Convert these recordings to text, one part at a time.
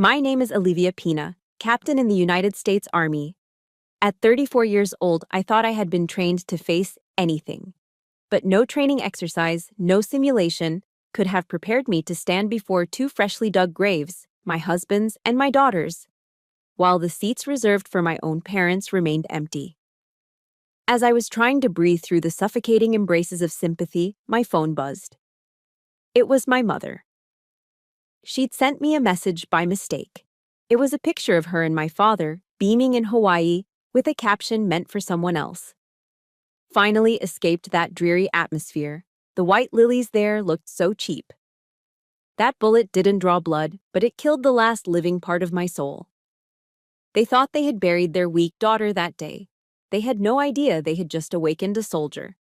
My name is Olivia Pina, captain in the United States Army. At 34 years old, I thought I had been trained to face anything. But no training exercise, no simulation, could have prepared me to stand before two freshly dug graves, my husband's and my daughter's, while the seats reserved for my own parents remained empty. As I was trying to breathe through the suffocating embraces of sympathy, my phone buzzed. It was my mother. She'd sent me a message by mistake. It was a picture of her and my father, beaming in Hawaii, with a caption meant for someone else. Finally escaped that dreary atmosphere. The white lilies there looked so cheap. That bullet didn't draw blood, but it killed the last living part of my soul. They thought they had buried their weak daughter that day. They had no idea they had just awakened a soldier.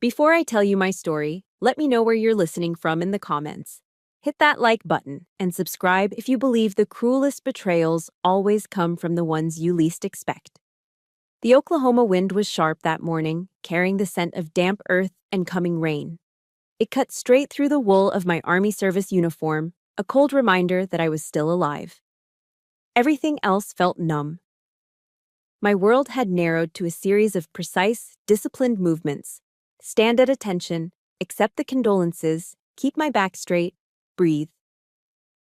Before I tell you my story, let me know where you're listening from in the comments. Hit that like button and subscribe if you believe the cruelest betrayals always come from the ones you least expect. The Oklahoma wind was sharp that morning, carrying the scent of damp earth and coming rain. It cut straight through the wool of my Army service uniform, a cold reminder that I was still alive. Everything else felt numb. My world had narrowed to a series of precise, disciplined movements. Stand at attention, accept the condolences, keep my back straight, breathe.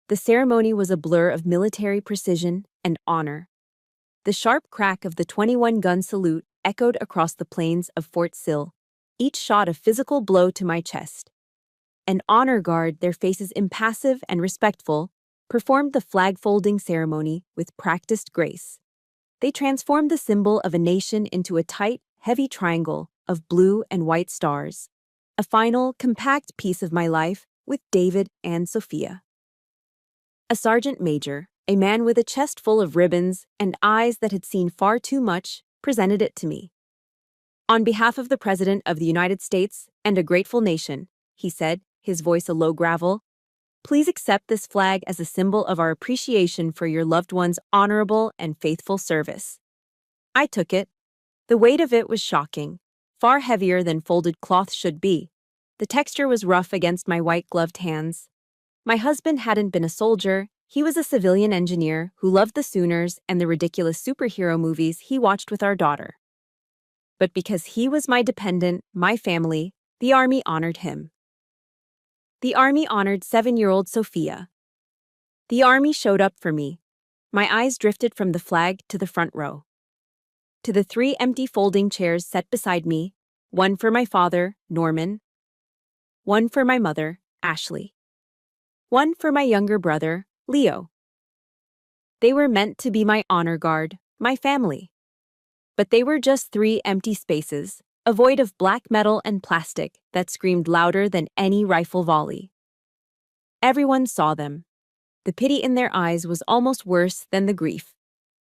The ceremony was a blur of military precision and honor. The sharp crack of the 21-gun salute echoed across the plains of Fort Sill, each shot a physical blow to my chest. An honor guard, their faces impassive and respectful, performed the flag-folding ceremony with practiced grace. They transformed the symbol of a nation into a tight, heavy triangle of blue and white stars, a final, compact piece of my life with David and Sophia. A sergeant major, a man with a chest full of ribbons and eyes that had seen far too much, presented it to me. On behalf of the President of the United States and a grateful nation, he said, his voice a low gravel, please accept this flag as a symbol of our appreciation for your loved one's honorable and faithful service. I took it. The weight of it was shocking, far heavier than folded cloth should be. The texture was rough against my white-gloved hands. My husband hadn't been a soldier. He was a civilian engineer who loved the Sooners and the ridiculous superhero movies he watched with our daughter. But because he was my dependent, my family, the Army honored him. The Army honored 7-year-old Sophia. The Army showed up for me. My eyes drifted from the flag to the front row. To the 3 empty folding chairs set beside me, one for my father, Norman, one for my mother, Ashley, one for my younger brother, Leo. They were meant to be my honor guard, my family. But they were just 3 empty spaces, a void of black metal and plastic that screamed louder than any rifle volley. Everyone saw them. The pity in their eyes was almost worse than the grief.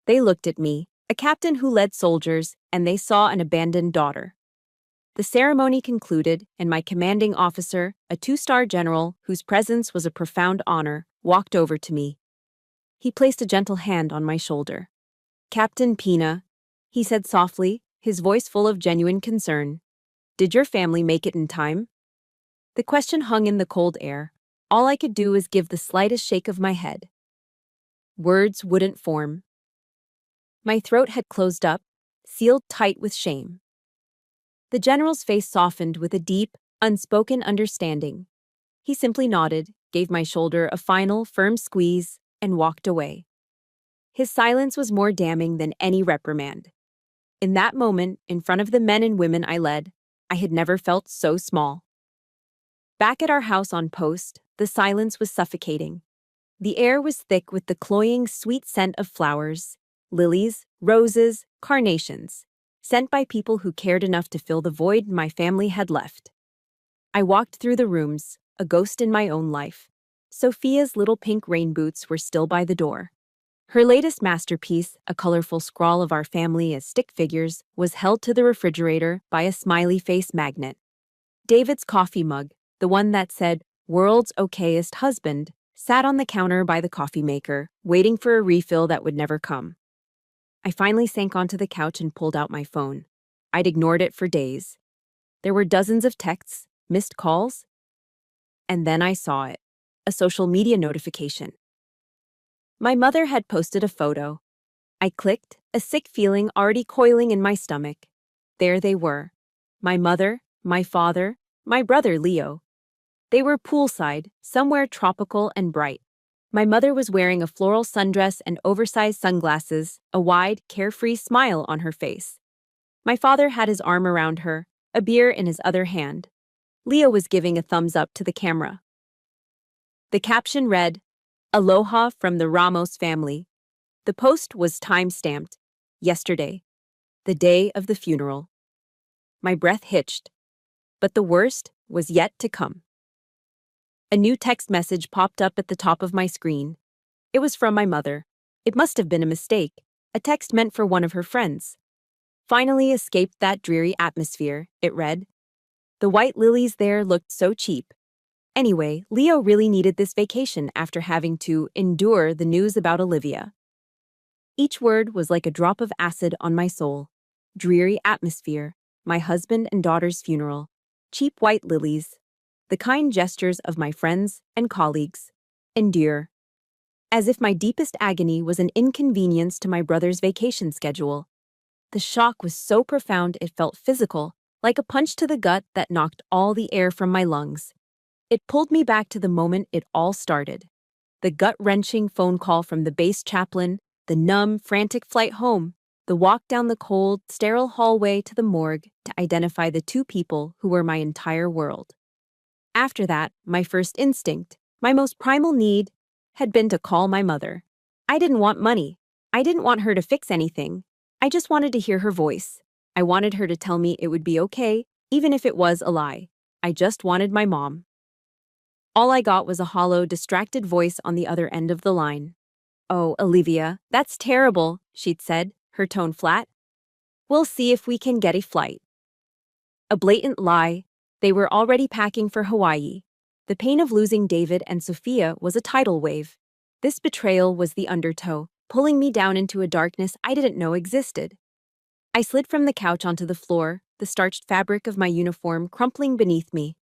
They looked at me, a captain who led soldiers, and they saw an abandoned daughter. The ceremony concluded, and my commanding officer, a 2-star general whose presence was a profound honor, walked over to me. He placed a gentle hand on my shoulder. Captain Pina, he said softly, his voice full of genuine concern. Did your family make it in time? The question hung in the cold air. All I could do was give the slightest shake of my head. Words wouldn't form. My throat had closed up, sealed tight with shame. The general's face softened with a deep, unspoken understanding. He simply nodded, gave my shoulder a final, firm squeeze, and walked away. His silence was more damning than any reprimand. In that moment, in front of the men and women I led, I had never felt so small. Back at our house on post, the silence was suffocating. The air was thick with the cloying, sweet scent of flowers, lilies, roses, carnations, sent by people who cared enough to fill the void my family had left. I walked through the rooms, a ghost in my own life. Sophia's little pink rain boots were still by the door. Her latest masterpiece, a colorful scrawl of our family as stick figures, was held to the refrigerator by a smiley face magnet. David's coffee mug, the one that said, "World's okayest husband," sat on the counter by the coffee maker, waiting for a refill that would never come. I finally sank onto the couch and pulled out my phone. I'd ignored it for days. There were dozens of texts, missed calls, and then I saw it, a social media notification. My mother had posted a photo. I clicked, a sick feeling already coiling in my stomach. There they were. My mother, my father, my brother Leo. They were poolside, somewhere tropical and bright. My mother was wearing a floral sundress and oversized sunglasses, a wide, carefree smile on her face. My father had his arm around her, a beer in his other hand. Leo was giving a thumbs up to the camera. The caption read, "Aloha from the Ramos family." The post was time-stamped. Yesterday, the day of the funeral. My breath hitched, but the worst was yet to come. A new text message popped up at the top of my screen. It was from my mother. It must have been a mistake, a text meant for one of her friends. Finally escaped that dreary atmosphere, it read. The white lilies there looked so cheap. Anyway, Leo really needed this vacation after having to endure the news about Olivia. Each word was like a drop of acid on my soul. Dreary atmosphere, my husband and daughter's funeral, cheap white lilies, the kind gestures of my friends and colleagues. Endure. As if my deepest agony was an inconvenience to my brother's vacation schedule. The shock was so profound it felt physical, like a punch to the gut that knocked all the air from my lungs. It pulled me back to the moment it all started. The gut-wrenching phone call from the base chaplain, the numb, frantic flight home, the walk down the cold, sterile hallway to the morgue to identify the two people who were my entire world. After that, my first instinct, my most primal need, had been to call my mother. I didn't want money. I didn't want her to fix anything. I just wanted to hear her voice. I wanted her to tell me it would be okay, even if it was a lie. I just wanted my mom. All I got was a hollow, distracted voice on the other end of the line. "Oh, Olivia, that's terrible," she'd said, her tone flat. "We'll see if we can get a flight." A blatant lie. They were already packing for Hawaii. The pain of losing David and Sophia was a tidal wave. This betrayal was the undertow, pulling me down into a darkness I didn't know existed. I slid from the couch onto the floor, the starched fabric of my uniform crumpling beneath me.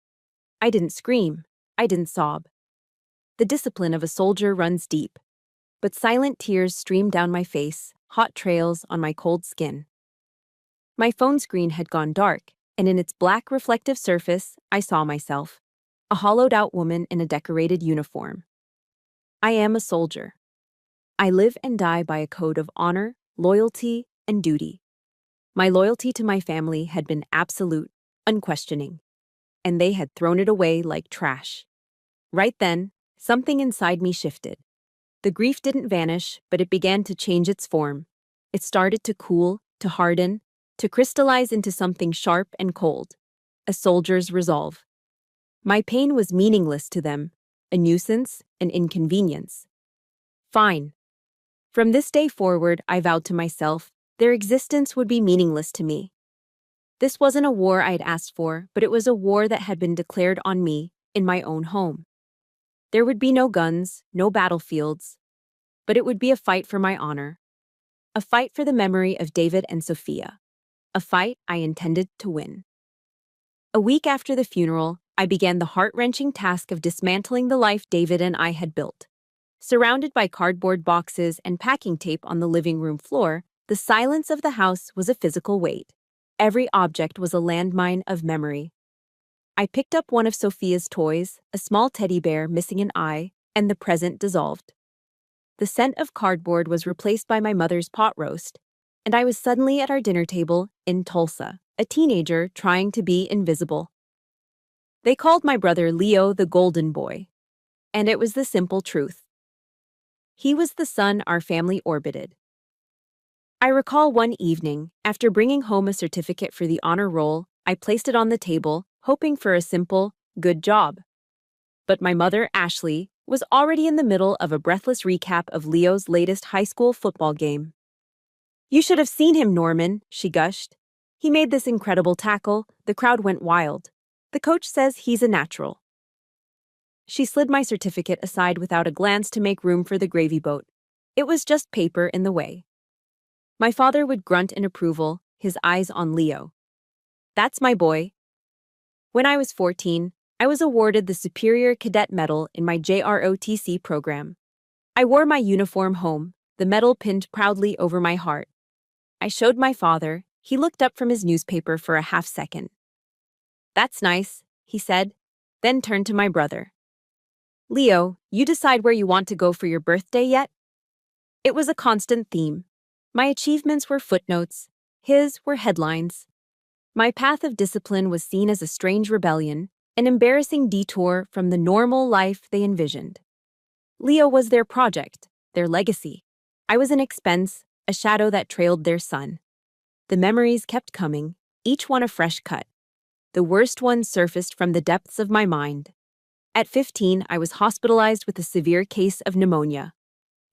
I didn't scream. I didn't sob. The discipline of a soldier runs deep. But silent tears streamed down my face, hot trails on my cold skin. My phone screen had gone dark, and in its black reflective surface, I saw myself, a hollowed-out woman in a decorated uniform. I am a soldier. I live and die by a code of honor, loyalty, and duty. My loyalty to my family had been absolute, unquestioning, and they had thrown it away like trash. Right then, something inside me shifted. The grief didn't vanish, but it began to change its form. It started to cool, to harden, to crystallize into something sharp and cold. A soldier's resolve. My pain was meaningless to them, a nuisance, an inconvenience. Fine. From this day forward, I vowed to myself, their existence would be meaningless to me. This wasn't a war I had asked for, but it was a war that had been declared on me, in my own home. There would be no guns, no battlefields, but it would be a fight for my honor. A fight for the memory of David and Sophia. A fight I intended to win. A week after the funeral, I began the heart-wrenching task of dismantling the life David and I had built. Surrounded by cardboard boxes and packing tape on the living room floor, the silence of the house was a physical weight. Every object was a landmine of memory. I picked up one of Sophia's toys, a small teddy bear missing an eye, and the present dissolved. The scent of cardboard was replaced by my mother's pot roast, and I was suddenly at our dinner table in Tulsa, a teenager trying to be invisible. They called my brother Leo the Golden Boy, and it was the simple truth. He was the sun our family orbited. I recall one evening, after bringing home a certificate for the honor roll, I placed it on the table, hoping for a simple, "good job." But my mother, Ashley, was already in the middle of a breathless recap of Leo's latest high school football game. "You should have seen him, Norman," she gushed. "He made this incredible tackle. The crowd went wild. The coach says he's a natural." She slid my certificate aside without a glance to make room for the gravy boat. It was just paper in the way. My father would grunt in approval, his eyes on Leo. "That's my boy." When I was 14, I was awarded the Superior Cadet Medal in my JROTC program. I wore my uniform home, the medal pinned proudly over my heart. I showed my father. He looked up from his newspaper for a half second. "That's nice," he said, then turned to my brother. "Leo, you decide where you want to go for your birthday yet?" It was a constant theme. My achievements were footnotes, his were headlines. My path of discipline was seen as a strange rebellion, an embarrassing detour from the normal life they envisioned. Leo was their project, their legacy. I was an expense, a shadow that trailed their sun. The memories kept coming, each one a fresh cut. The worst ones surfaced from the depths of my mind. At 15, I was hospitalized with a severe case of pneumonia.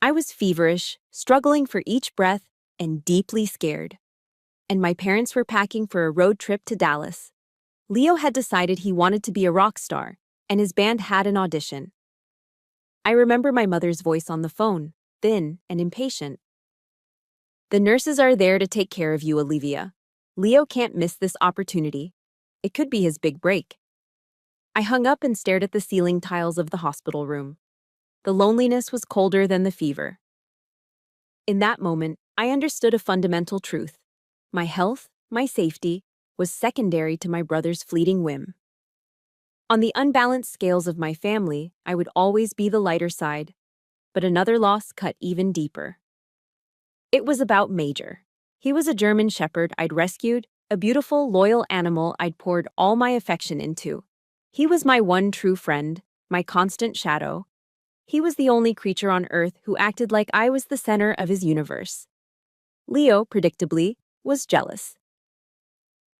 I was feverish, struggling for each breath, and deeply scared. And my parents were packing for a road trip to Dallas. Leo had decided he wanted to be a rock star, and his band had an audition. I remember my mother's voice on the phone, thin and impatient. "The nurses are there to take care of you, Olivia. Leo can't miss this opportunity. It could be his big break." I hung up and stared at the ceiling tiles of the hospital room. The loneliness was colder than the fever. In that moment, I understood a fundamental truth. My health, my safety, was secondary to my brother's fleeting whim. On the unbalanced scales of my family, I would always be the lighter side, but another loss cut even deeper. It was about Major. He was a German shepherd I'd rescued, a beautiful, loyal animal I'd poured all my affection into. He was my one true friend, my constant shadow. He was the only creature on Earth who acted like I was the center of his universe. Leo, predictably, was jealous.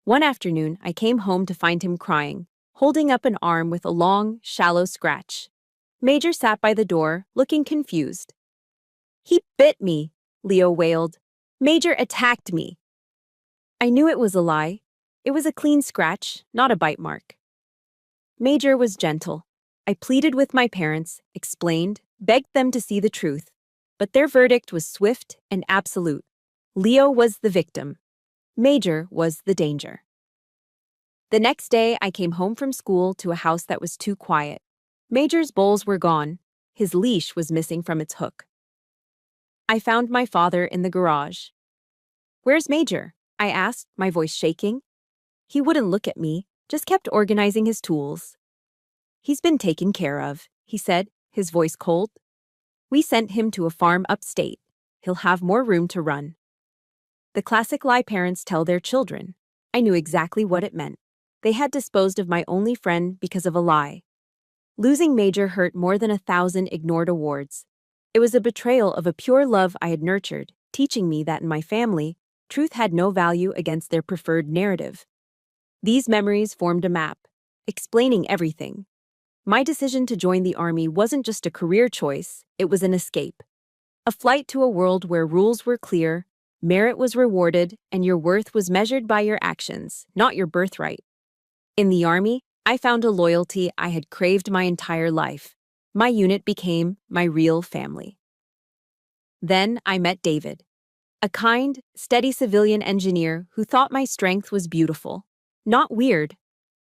One afternoon, I came home to find him crying, holding up an arm with a long, shallow scratch. Major sat by the door, looking confused. "He bit me," Leo wailed. "Major attacked me." I knew it was a lie. It was a clean scratch, not a bite mark. Major was gentle. I pleaded with my parents, explained, begged them to see the truth. But their verdict was swift and absolute. Leo was the victim. Major was the danger. The next day, I came home from school to a house that was too quiet. Major's bowls were gone. His leash was missing from its hook. I found my father in the garage. "Where's Major?" I asked, my voice shaking. He wouldn't look at me, just kept organizing his tools. "He's been taken care of," he said, his voice cold. "We sent him to a farm upstate. He'll have more room to run." The classic lie parents tell their children. I knew exactly what it meant. They had disposed of my only friend because of a lie. Losing Major hurt more than 1,000 ignored awards. It was a betrayal of a pure love I had nurtured, teaching me that in my family, truth had no value against their preferred narrative. These memories formed a map, explaining everything. My decision to join the army wasn't just a career choice, it was an escape. A flight to a world where rules were clear, merit was rewarded, and your worth was measured by your actions, not your birthright. In the army, I found a loyalty I had craved my entire life. My unit became my real family. Then I met David, a kind, steady civilian engineer who thought my strength was beautiful, not weird.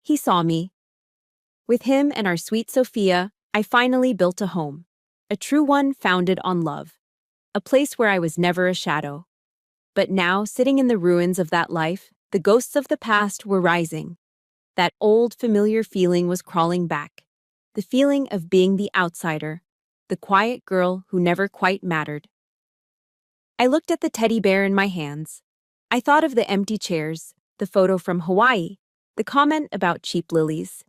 He saw me. With him and our sweet Sophia, I finally built a home, a true one founded on love, a place where I was never a shadow. But now, sitting in the ruins of that life, the ghosts of the past were rising. That old, familiar feeling was crawling back, the feeling of being the outsider, the quiet girl who never quite mattered. I looked at the teddy bear in my hands. I thought of the empty chairs, the photo from Hawaii, the comment about cheap lilies.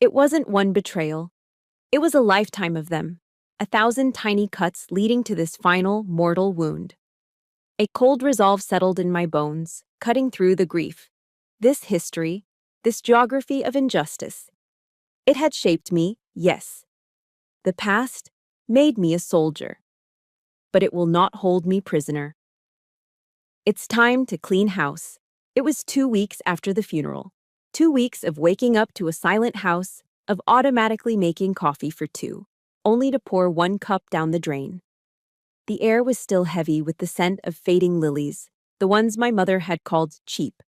It wasn't one betrayal. It was a lifetime of them, 1,000 tiny cuts leading to this final, mortal wound. A cold resolve settled in my bones, cutting through the grief. This history, this geography of injustice. It had shaped me, yes. The past made me a soldier. But it will not hold me prisoner. It's time to clean house. It was 2 weeks after the funeral. 2 weeks of waking up to a silent house, of automatically making coffee for two, only to pour 1 cup down the drain. The air was still heavy with the scent of fading lilies, the ones my mother had called cheap.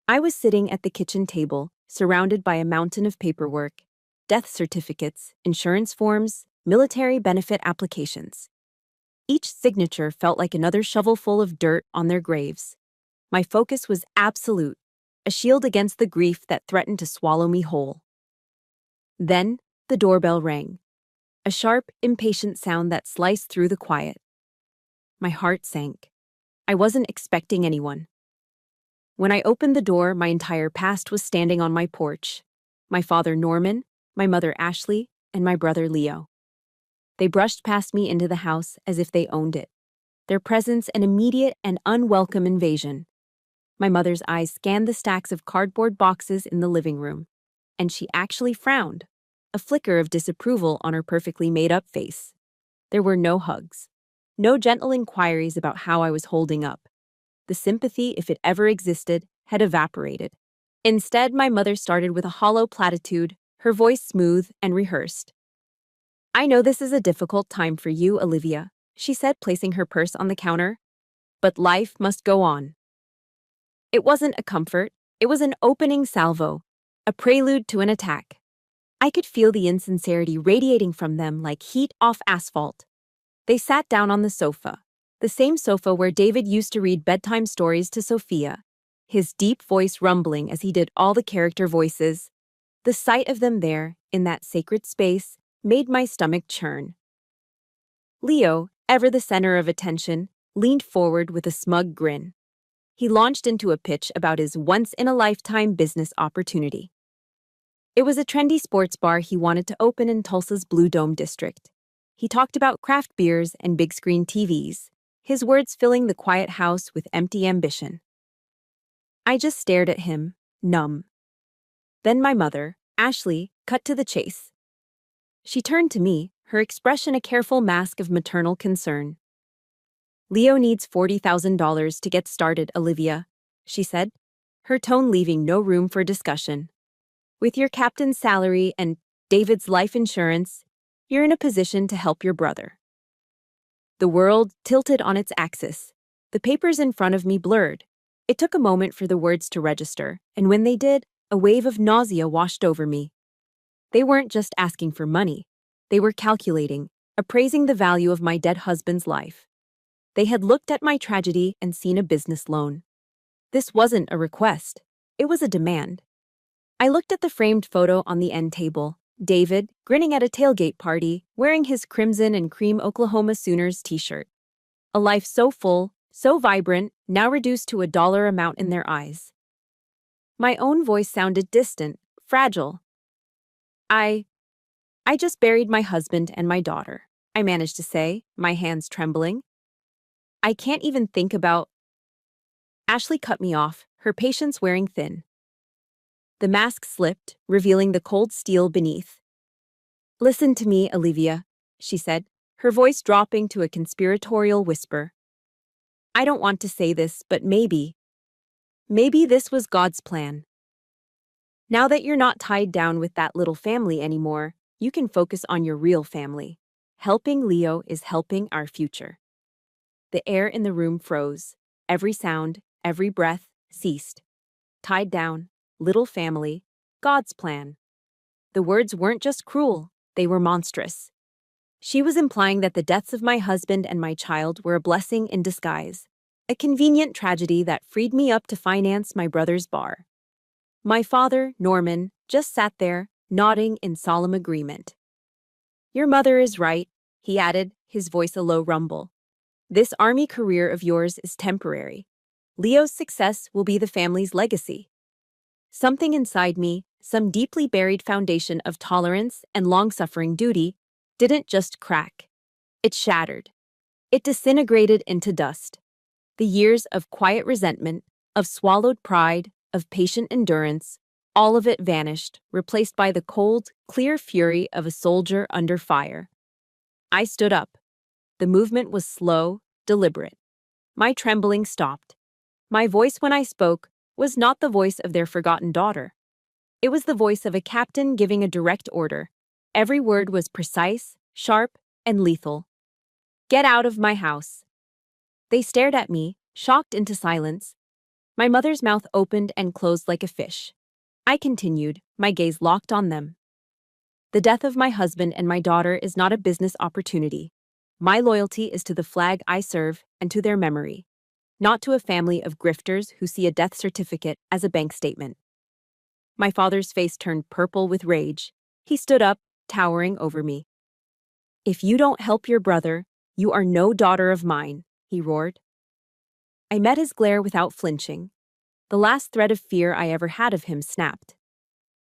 I was sitting at the kitchen table, surrounded by a mountain of paperwork, death certificates, insurance forms, military benefit applications. Each signature felt like another shovelful of dirt on their graves. My focus was absolute, a shield against the grief that threatened to swallow me whole. Then, the doorbell rang, a sharp, impatient sound that sliced through the quiet. My heart sank. I wasn't expecting anyone. When I opened the door, my entire past was standing on my porch. My father, Norman, my mother, Ashley, and my brother, Leo. They brushed past me into the house as if they owned it, their presence an immediate and unwelcome invasion. My mother's eyes scanned the stacks of cardboard boxes in the living room, and she actually frowned, a flicker of disapproval on her perfectly made-up face. There were no hugs, no gentle inquiries about how I was holding up. The sympathy, if it ever existed, had evaporated. Instead, my mother started with a hollow platitude, her voice smooth and rehearsed. "I know this is a difficult time for you, Olivia," she said, placing her purse on the counter, "but life must go on." It wasn't a comfort, it was an opening salvo, a prelude to an attack. I could feel the insincerity radiating from them like heat off asphalt. They sat down on the sofa, the same sofa where David used to read bedtime stories to Sophia, his deep voice rumbling as he did all the character voices. The sight of them there, in that sacred space, made my stomach churn. Leo, ever the center of attention, leaned forward with a smug grin. He launched into a pitch about his once-in-a-lifetime business opportunity. It was a trendy sports bar he wanted to open in Tulsa's Blue Dome district. He talked about craft beers and big-screen TVs, his words filling the quiet house with empty ambition. I just stared at him, numb. Then my mother, Ashley, cut to the chase. She turned to me, her expression a careful mask of maternal concern. "Leo needs $40,000 to get started, Olivia," she said, her tone leaving no room for discussion. "With your captain's salary and David's life insurance, you're in a position to help your brother." The world tilted on its axis. The papers in front of me blurred. It took a moment for the words to register, and when they did, a wave of nausea washed over me. They weren't just asking for money. They were calculating, appraising the value of my dead husband's life. They had looked at my tragedy and seen a business loan. This wasn't a request. It was a demand. I looked at the framed photo on the end table. David, grinning at a tailgate party, wearing his crimson and cream Oklahoma Sooners t-shirt. A life so full, so vibrant, now reduced to a dollar amount in their eyes. My own voice sounded distant, fragile. I just buried my husband and my daughter," I managed to say, my hands trembling. "I can't even think about—" Ashley cut me off, her patience wearing thin. The mask slipped, revealing the cold steel beneath. "Listen to me, Olivia," she said, her voice dropping to a conspiratorial whisper. "I don't want to say this, but maybe this was God's plan. Now that you're not tied down with that little family anymore, you can focus on your real family. Helping Leo is helping our future." The air in the room froze. Every sound, every breath ceased. Tied down, little family, God's plan. The words weren't just cruel, they were monstrous. She was implying that the deaths of my husband and my child were a blessing in disguise, a convenient tragedy that freed me up to finance my brother's bar. My father, Norman, just sat there, nodding in solemn agreement. "Your mother is right," he added, his voice a low rumble. "This army career of yours is temporary. Leo's success will be the family's legacy." Something inside me, some deeply buried foundation of tolerance and long-suffering duty, didn't just crack. It shattered. It disintegrated into dust. The years of quiet resentment, of swallowed pride, of patient endurance, all of it vanished, replaced by the cold, clear fury of a soldier under fire. I stood up. The movement was slow, deliberate. My trembling stopped. My voice when I spoke was not the voice of their forgotten daughter. It was the voice of a captain giving a direct order. Every word was precise, sharp, and lethal. "Get out of my house." They stared at me, shocked into silence. My mother's mouth opened and closed like a fish. I continued, my gaze locked on them. The death of my husband and my daughter is not a business opportunity. My loyalty is to the flag I serve and to their memory, not to a family of grifters who see a death certificate as a bank statement. My father's face turned purple with rage. He stood up, towering over me. "If you don't help your brother, you are no daughter of mine," he roared. I met his glare without flinching. The last thread of fear I ever had of him snapped.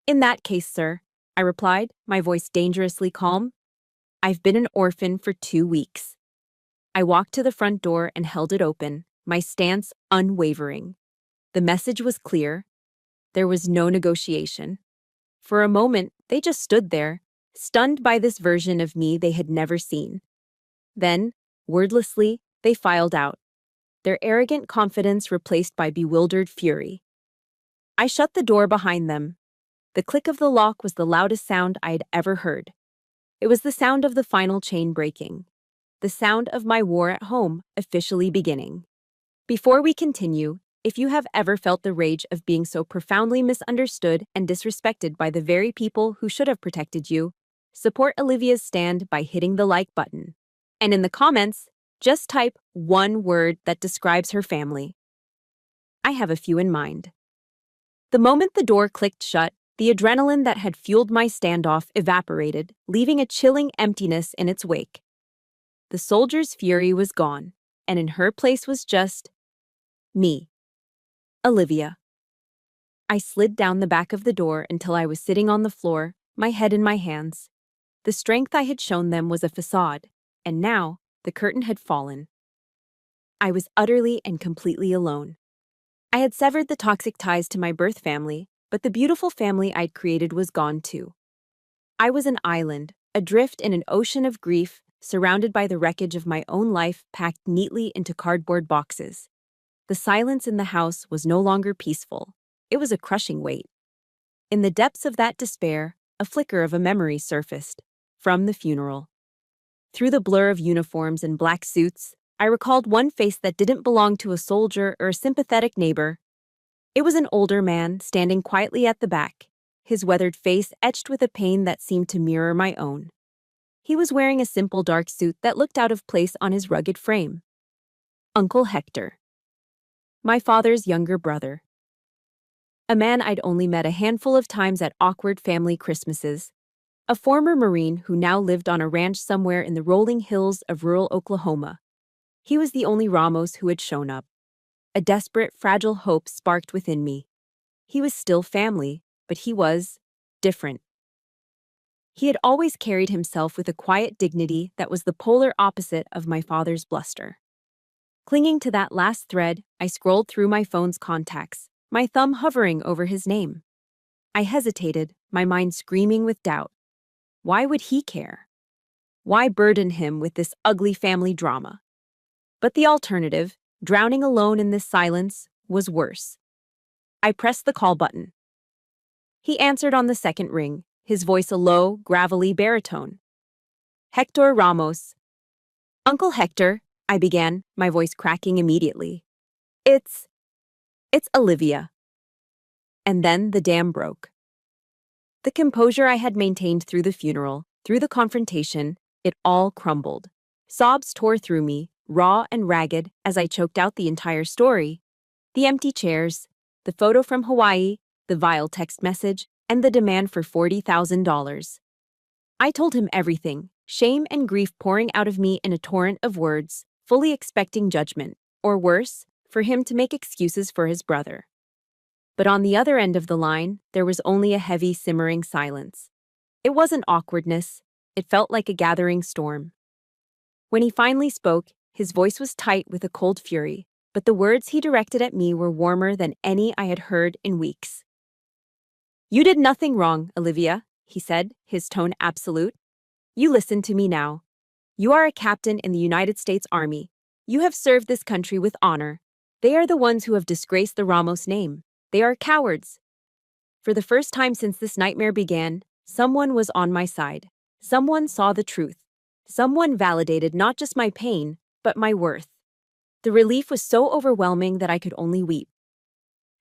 "In that case, sir," I replied, my voice dangerously calm, "I've been an orphan for 2 weeks." I walked to the front door and held it open, my stance unwavering. The message was clear. There was no negotiation. For a moment, they just stood there, stunned by this version of me they had never seen. Then, wordlessly, they filed out, their arrogant confidence replaced by bewildered fury. I shut the door behind them. The click of the lock was the loudest sound I had ever heard. It was the sound of the final chain breaking. The sound of my war at home officially beginning. Before we continue, if you have ever felt the rage of being so profoundly misunderstood and disrespected by the very people who should have protected you, support Olivia's stand by hitting the like button. And in the comments, just type one word that describes her family. I have a few in mind. The moment the door clicked shut, the adrenaline that had fueled my standoff evaporated, leaving a chilling emptiness in its wake. The soldier's fury was gone, and in her place was just me. Olivia. I slid down the back of the door until I was sitting on the floor, my head in my hands. The strength I had shown them was a facade, and now the curtain had fallen. I was utterly and completely alone. I had severed the toxic ties to my birth family, but the beautiful family I'd created was gone too. I was an island, adrift in an ocean of grief, surrounded by the wreckage of my own life packed neatly into cardboard boxes. The silence in the house was no longer peaceful. It was a crushing weight. In the depths of that despair, a flicker of a memory surfaced. From the funeral. Through the blur of uniforms and black suits, I recalled one face that didn't belong to a soldier or a sympathetic neighbor. It was an older man standing quietly at the back, his weathered face etched with a pain that seemed to mirror my own. He was wearing a simple dark suit that looked out of place on his rugged frame. Uncle Hector. My father's younger brother. A man I'd only met a handful of times at awkward family Christmases. A former Marine who now lived on a ranch somewhere in the rolling hills of rural Oklahoma. He was the only Ramos who had shown up. A desperate, fragile hope sparked within me. He was still family, but he was different. He had always carried himself with a quiet dignity that was the polar opposite of my father's bluster. Clinging to that last thread, I scrolled through my phone's contacts, my thumb hovering over his name. I hesitated, my mind screaming with doubt. Why would he care? Why burden him with this ugly family drama? But the alternative, drowning alone in this silence, was worse. I pressed the call button. He answered on the second ring, his voice a low, gravelly baritone. Hector Ramos. Uncle Hector, I began, my voice cracking immediately. It's Olivia. And then the dam broke. The composure I had maintained through the funeral, through the confrontation, it all crumbled. Sobs tore through me, raw and ragged, as I choked out the entire story. The empty chairs, the photo from Hawaii, the vile text message, and the demand for $40,000. I told him everything, shame and grief pouring out of me in a torrent of words, fully expecting judgment, or worse, for him to make excuses for his brother. But on the other end of the line, there was only a heavy, simmering silence. It wasn't awkwardness. It felt like a gathering storm. When he finally spoke, his voice was tight with a cold fury, but the words he directed at me were warmer than any I had heard in weeks. You did nothing wrong, Olivia, he said, his tone absolute. You listen to me now. You are a captain in the United States Army. You have served this country with honor. They are the ones who have disgraced the Ramos name. They are cowards. For the first time since this nightmare began, someone was on my side. Someone saw the truth. Someone validated not just my pain, but my worth. The relief was so overwhelming that I could only weep.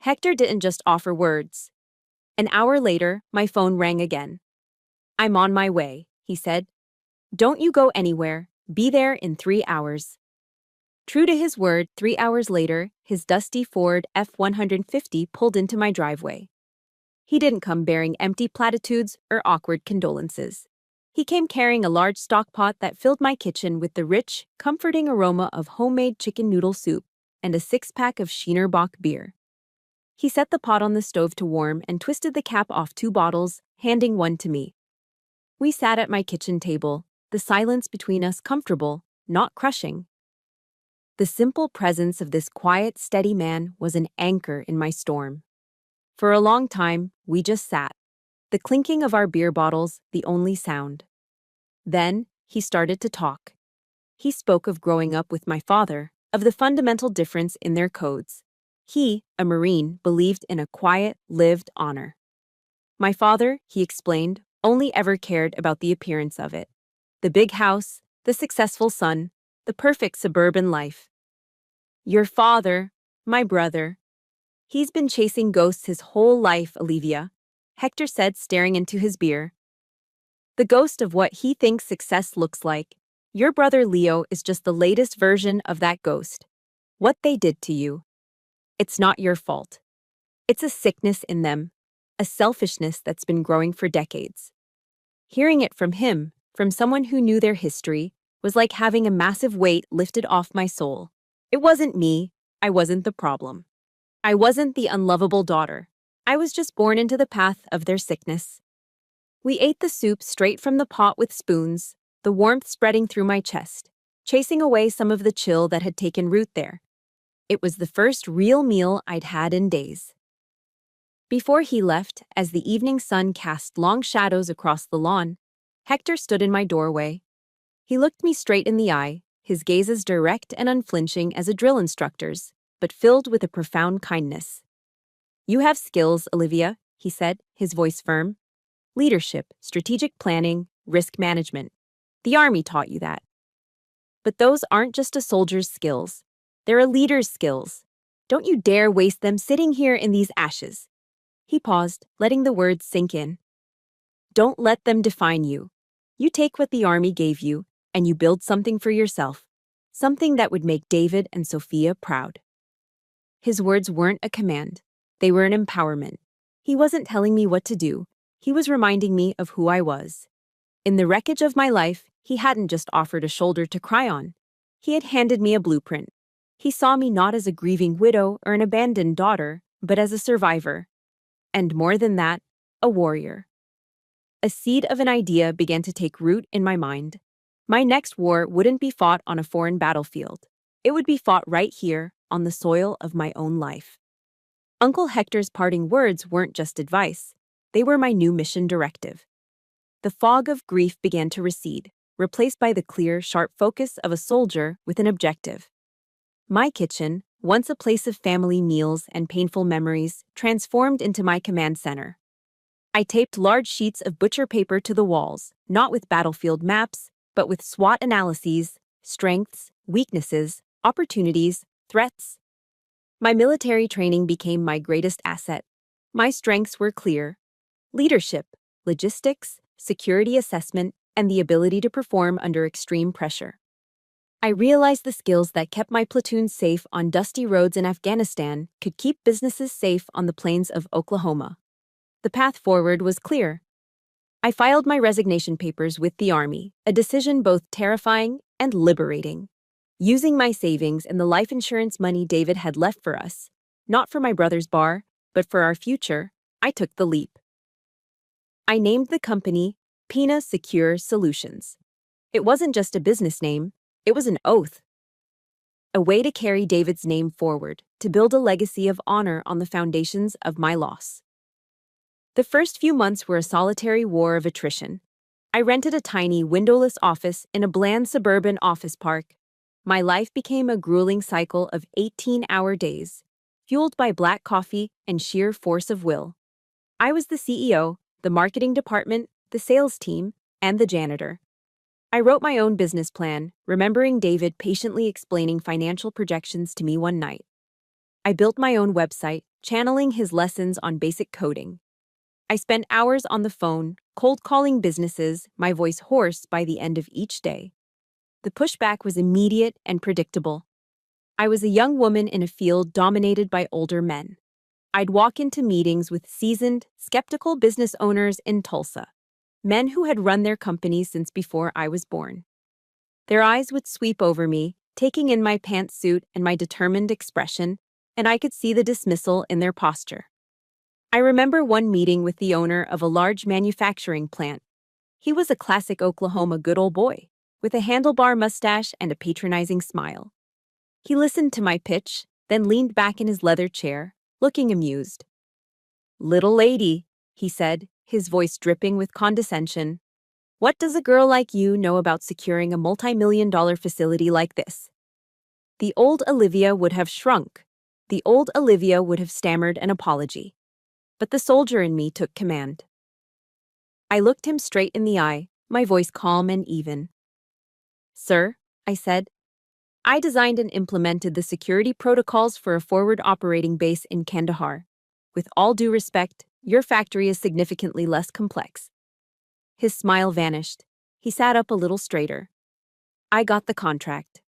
Hector didn't just offer words. An hour later, my phone rang again. I'm on my way, he said. Don't you go anywhere. Be there in 3 hours. True to his word, 3 hours later, his dusty Ford F-150 pulled into my driveway. He didn't come bearing empty platitudes or awkward condolences. He came carrying a large stock pot that filled my kitchen with the rich, comforting aroma of homemade chicken noodle soup and a 6-pack of Schiener Bock beer. He set the pot on the stove to warm and twisted the cap off 2 bottles, handing one to me. We sat at my kitchen table, the silence between us comfortable, not crushing. The simple presence of this quiet, steady man was an anchor in my storm. For a long time, we just sat, the clinking of our beer bottles the only sound. Then, he started to talk. He spoke of growing up with my father, of the fundamental difference in their codes. He, a Marine, believed in a quiet, lived honor. My father, he explained, only ever cared about the appearance of it. The big house, the successful son, the perfect suburban life. Your father, my brother. He's been chasing ghosts his whole life, Olivia, Hector said, staring into his beer. The ghost of what he thinks success looks like. Your brother Leo is just the latest version of that ghost. What they did to you. It's not your fault. It's a sickness in them, a selfishness that's been growing for decades. Hearing it from him, from someone who knew their history, was like having a massive weight lifted off my soul. It wasn't me. I wasn't the problem. I wasn't the unlovable daughter. I was just born into the path of their sickness. We ate the soup straight from the pot with spoons, the warmth spreading through my chest, chasing away some of the chill that had taken root there. It was the first real meal I'd had in days. Before he left, as the evening sun cast long shadows across the lawn, Hector stood in my doorway. He looked me straight in the eye, his gaze as direct and unflinching as a drill instructor's, but filled with a profound kindness. You have skills, Olivia, he said, his voice firm. Leadership, strategic planning, risk management. The Army taught you that. But those aren't just a soldier's skills. They're a leader's skills. Don't you dare waste them sitting here in these ashes. He paused, letting the words sink in. Don't let them define you. You take what the Army gave you, and you build something for yourself. Something that would make David and Sophia proud. His words weren't a command. They were an empowerment. He wasn't telling me what to do. He was reminding me of who I was. In the wreckage of my life, he hadn't just offered a shoulder to cry on. He had handed me a blueprint. He saw me not as a grieving widow or an abandoned daughter, but as a survivor. And more than that, a warrior. A seed of an idea began to take root in my mind. My next war wouldn't be fought on a foreign battlefield. It would be fought right here, on the soil of my own life. Uncle Hector's parting words weren't just advice. They were my new mission directive. The fog of grief began to recede, replaced by the clear, sharp focus of a soldier with an objective. My kitchen, once a place of family meals and painful memories, transformed into my command center. I taped large sheets of butcher paper to the walls, not with battlefield maps, but with SWOT analyses, strengths, weaknesses, opportunities, threats. My military training became my greatest asset. My strengths were clear: leadership, logistics, security assessment, and the ability to perform under extreme pressure. I realized the skills that kept my platoon safe on dusty roads in Afghanistan could keep businesses safe on the plains of Oklahoma. The path forward was clear. I filed my resignation papers with the Army, a decision both terrifying and liberating. Using my savings and the life insurance money David had left for us, not for my brother's bar, but for our future, I took the leap. I named the company Pina Secure Solutions. It wasn't just a business name, it was an oath. A way to carry David's name forward, to build a legacy of honor on the foundations of my loss. The first few months were a solitary war of attrition. I rented a tiny, windowless office in a bland suburban office park. My life became a grueling cycle of 18-hour days, fueled by black coffee and sheer force of will. I was the CEO, the marketing department, the sales team, and the janitor. I wrote my own business plan, remembering David patiently explaining financial projections to me one night. I built my own website, channeling his lessons on basic coding. I spent hours on the phone, cold calling businesses, my voice hoarse by the end of each day. The pushback was immediate and predictable. I was a young woman in a field dominated by older men. I'd walk into meetings with seasoned, skeptical business owners in Tulsa, men who had run their companies since before I was born. Their eyes would sweep over me, taking in my pantsuit and my determined expression, and I could see the dismissal in their posture. I remember one meeting with the owner of a large manufacturing plant. He was a classic Oklahoma good old boy, with a handlebar mustache and a patronizing smile. He listened to my pitch, then leaned back in his leather chair, looking amused. "Little lady," he said, his voice dripping with condescension, "what does a girl like you know about securing a multi-million-dollar facility like this?" The old Olivia would have shrunk. The old Olivia would have stammered an apology. But the soldier in me took command. I looked him straight in the eye, my voice calm and even. "Sir," I said, "I designed and implemented the security protocols for a forward operating base in Kandahar. With all due respect, your factory is significantly less complex." His smile vanished. He sat up a little straighter. "I got the contract.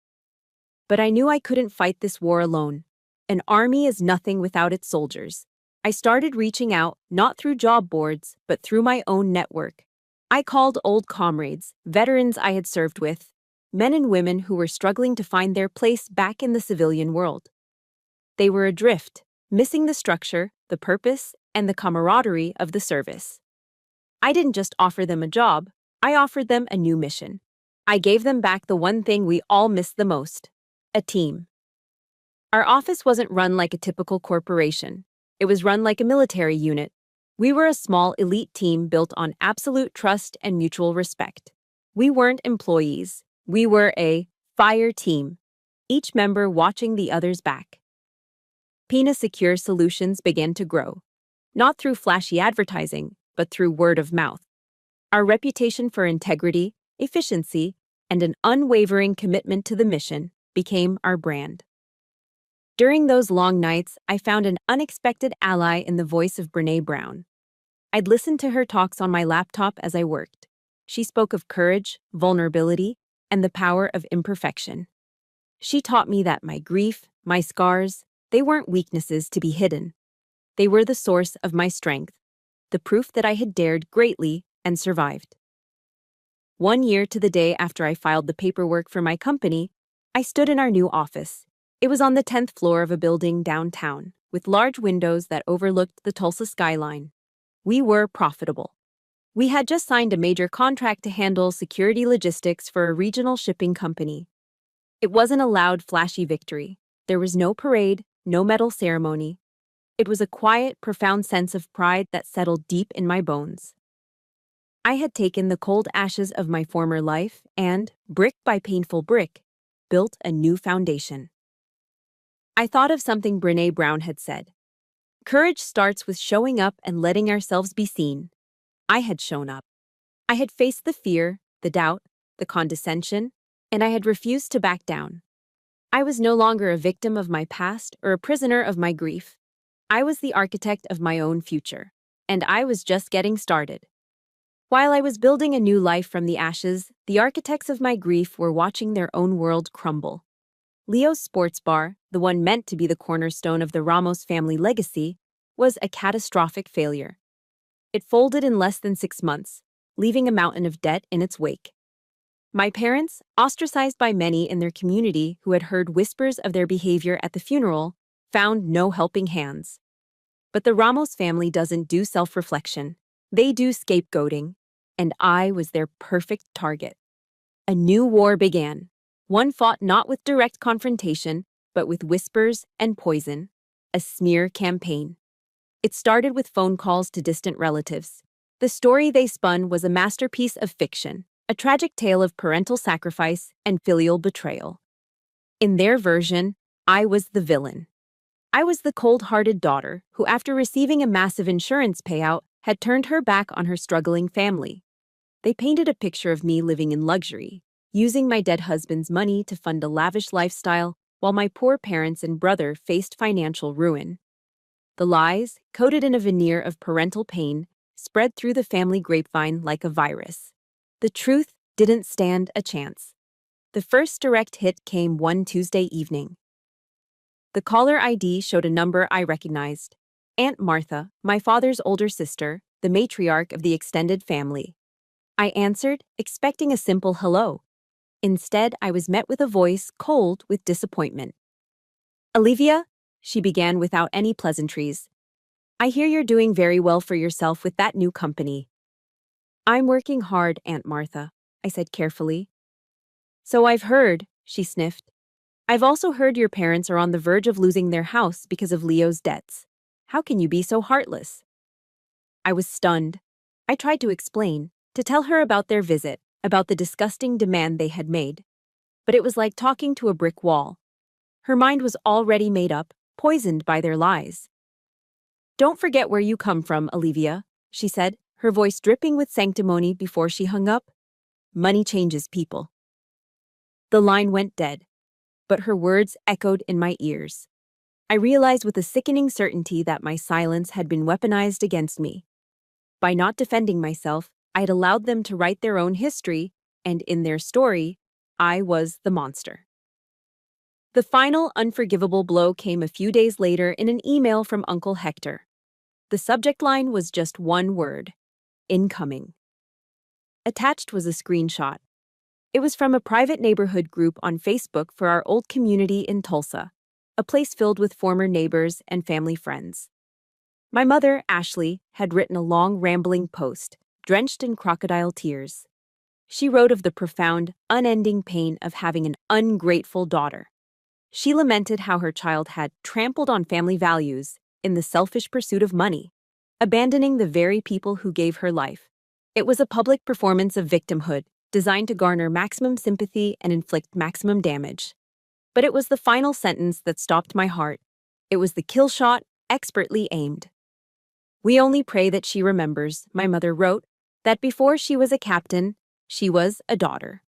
But I knew I couldn't fight this war alone. An army is nothing without its soldiers. I started reaching out, not through job boards, but through my own network. I called old comrades, veterans I had served with, men and women who were struggling to find their place back in the civilian world. They were adrift, missing the structure, the purpose, and the camaraderie of the service. I didn't just offer them a job, I offered them a new mission. I gave them back the one thing we all miss the most: a team. Our office wasn't run like a typical corporation. It was run like a military unit. We were a small, elite team built on absolute trust and mutual respect. We weren't employees. We were a fire team, each member watching the other's back. Pina Secure Solutions began to grow, not through flashy advertising, but through word of mouth. Our reputation for integrity, efficiency, and an unwavering commitment to the mission became our brand. During those long nights, I found an unexpected ally in the voice of Brené Brown. I'd listen to her talks on my laptop as I worked. She spoke of courage, vulnerability, and the power of imperfection. She taught me that my grief, my scars, they weren't weaknesses to be hidden. They were the source of my strength, the proof that I had dared greatly and survived. 1 year to the day after I filed the paperwork for my company, I stood in our new office. It was on the 10th floor of a building downtown, with large windows that overlooked the Tulsa skyline. We were profitable. We had just signed a major contract to handle security logistics for a regional shipping company. It wasn't a loud, flashy victory. There was no parade, no medal ceremony. It was a quiet, profound sense of pride that settled deep in my bones. I had taken the cold ashes of my former life and, brick by painful brick, built a new foundation. I thought of something Brené Brown had said. Courage starts with showing up and letting ourselves be seen. I had shown up. I had faced the fear, the doubt, the condescension, and I had refused to back down. I was no longer a victim of my past or a prisoner of my grief. I was the architect of my own future, and I was just getting started. While I was building a new life from the ashes, the architects of my grief were watching their own world crumble. Leo's sports bar, the one meant to be the cornerstone of the Ramos family legacy, was a catastrophic failure. It folded in less than 6 months, leaving a mountain of debt in its wake. My parents, ostracized by many in their community who had heard whispers of their behavior at the funeral, found no helping hands. But the Ramos family doesn't do self-reflection. They do scapegoating, and I was their perfect target. A new war began. One fought not with direct confrontation, but with whispers and poison, a smear campaign. It started with phone calls to distant relatives. The story they spun was a masterpiece of fiction, a tragic tale of parental sacrifice and filial betrayal. In their version, I was the villain. I was the cold-hearted daughter who, after receiving a massive insurance payout, had turned her back on her struggling family. They painted a picture of me living in luxury, using my dead husband's money to fund a lavish lifestyle while my poor parents and brother faced financial ruin. The lies, coated in a veneer of parental pain, spread through the family grapevine like a virus. The truth didn't stand a chance. The first direct hit came one Tuesday evening. The caller ID showed a number I recognized. Aunt Martha, my father's older sister, the matriarch of the extended family. I answered, expecting a simple hello. Instead, I was met with a voice cold with disappointment. Olivia, she began without any pleasantries. I hear you're doing very well for yourself with that new company. I'm working hard, Aunt Martha, I said carefully. So I've heard, she sniffed. I've also heard your parents are on the verge of losing their house because of Leo's debts. How can you be so heartless? I was stunned. I tried to explain, to tell her about their visit, about the disgusting demand they had made. But it was like talking to a brick wall. Her mind was already made up, poisoned by their lies. Don't forget where you come from, Olivia, she said, her voice dripping with sanctimony before she hung up. Money changes people. The line went dead, but her words echoed in my ears. I realized with a sickening certainty that my silence had been weaponized against me. By not defending myself, I had allowed them to write their own history, and in their story, I was the monster. The final unforgivable blow came a few days later in an email from Uncle Hector. The subject line was just one word: incoming. Attached was a screenshot. It was from a private neighborhood group on Facebook for our old community in Tulsa, a place filled with former neighbors and family friends. My mother, Ashley, had written a long, rambling post, drenched in crocodile tears. She wrote of the profound, unending pain of having an ungrateful daughter. She lamented how her child had trampled on family values in the selfish pursuit of money, abandoning the very people who gave her life. It was a public performance of victimhood, designed to garner maximum sympathy and inflict maximum damage. But it was the final sentence that stopped my heart. It was the kill shot, expertly aimed. We only pray that she remembers, my mother wrote, that before she was a captain, she was a daughter.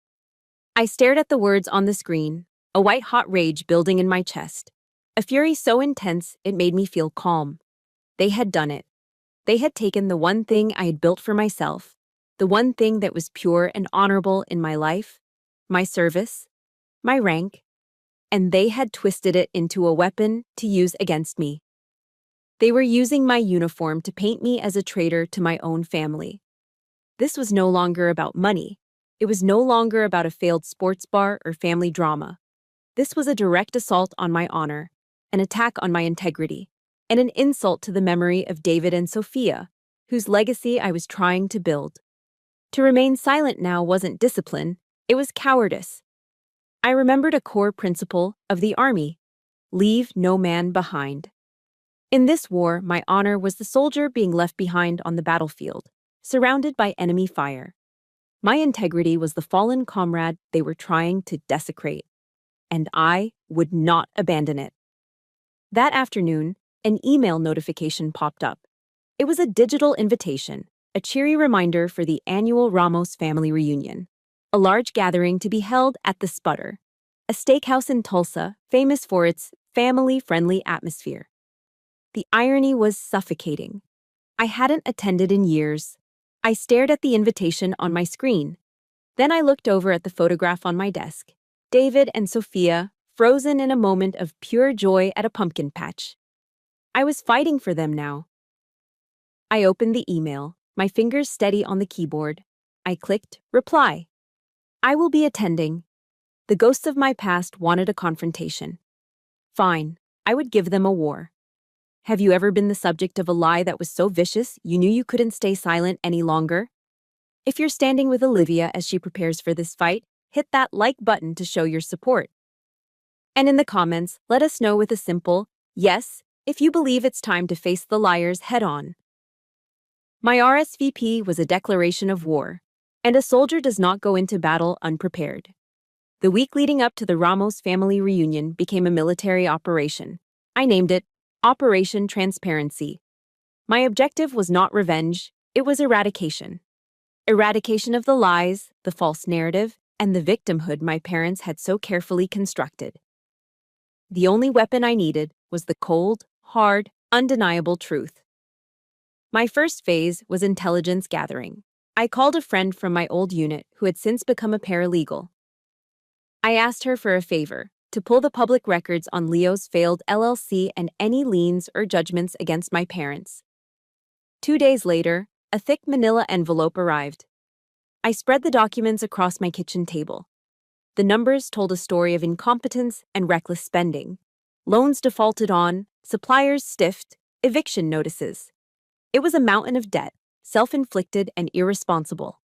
I stared at the words on the screen, a white-hot rage building in my chest, a fury so intense it made me feel calm. They had done it. They had taken the one thing I had built for myself, the one thing that was pure and honorable in my life, my service, my rank, and they had twisted it into a weapon to use against me. They were using my uniform to paint me as a traitor to my own family. This was no longer about money. It was no longer about a failed sports bar or family drama. This was a direct assault on my honor, an attack on my integrity, and an insult to the memory of David and Sophia, whose legacy I was trying to build. To remain silent now wasn't discipline, it was cowardice. I remembered a core principle of the Army: leave no man behind. In this war, my honor was the soldier being left behind on the battlefield, surrounded by enemy fire. My integrity was the fallen comrade they were trying to desecrate, and I would not abandon it. That afternoon, an email notification popped up. It was a digital invitation, a cheery reminder for the annual Ramos family reunion, a large gathering to be held at the Sputter, a steakhouse in Tulsa famous for its family-friendly atmosphere. The irony was suffocating. I hadn't attended in years. I stared at the invitation on my screen. Then I looked over at the photograph on my desk. David and Sophia, frozen in a moment of pure joy at a pumpkin patch. I was fighting for them now. I opened the email, my fingers steady on the keyboard. I clicked reply. I will be attending. The ghosts of my past wanted a confrontation. Fine, I would give them a war. Have you ever been the subject of a lie that was so vicious you knew you couldn't stay silent any longer? If you're standing with Olivia as she prepares for this fight, hit that like button to show your support. And in the comments, let us know with a simple yes if you believe it's time to face the liars head on. My RSVP was a declaration of war, and a soldier does not go into battle unprepared. The week leading up to the Ramos family reunion became a military operation. I named it Operation Transparency. My objective was not revenge, it was eradication. Eradication of the lies, the false narrative, and the victimhood my parents had so carefully constructed. The only weapon I needed was the cold, hard, undeniable truth. My first phase was intelligence gathering. I called a friend from my old unit who had since become a paralegal. I asked her for a favor, to pull the public records on Leo's failed LLC and any liens or judgments against my parents. 2 days later, a thick manila envelope arrived. I spread the documents across my kitchen table. The numbers told a story of incompetence and reckless spending. Loans defaulted on, suppliers stiffed, eviction notices. It was a mountain of debt, self-inflicted and irresponsible.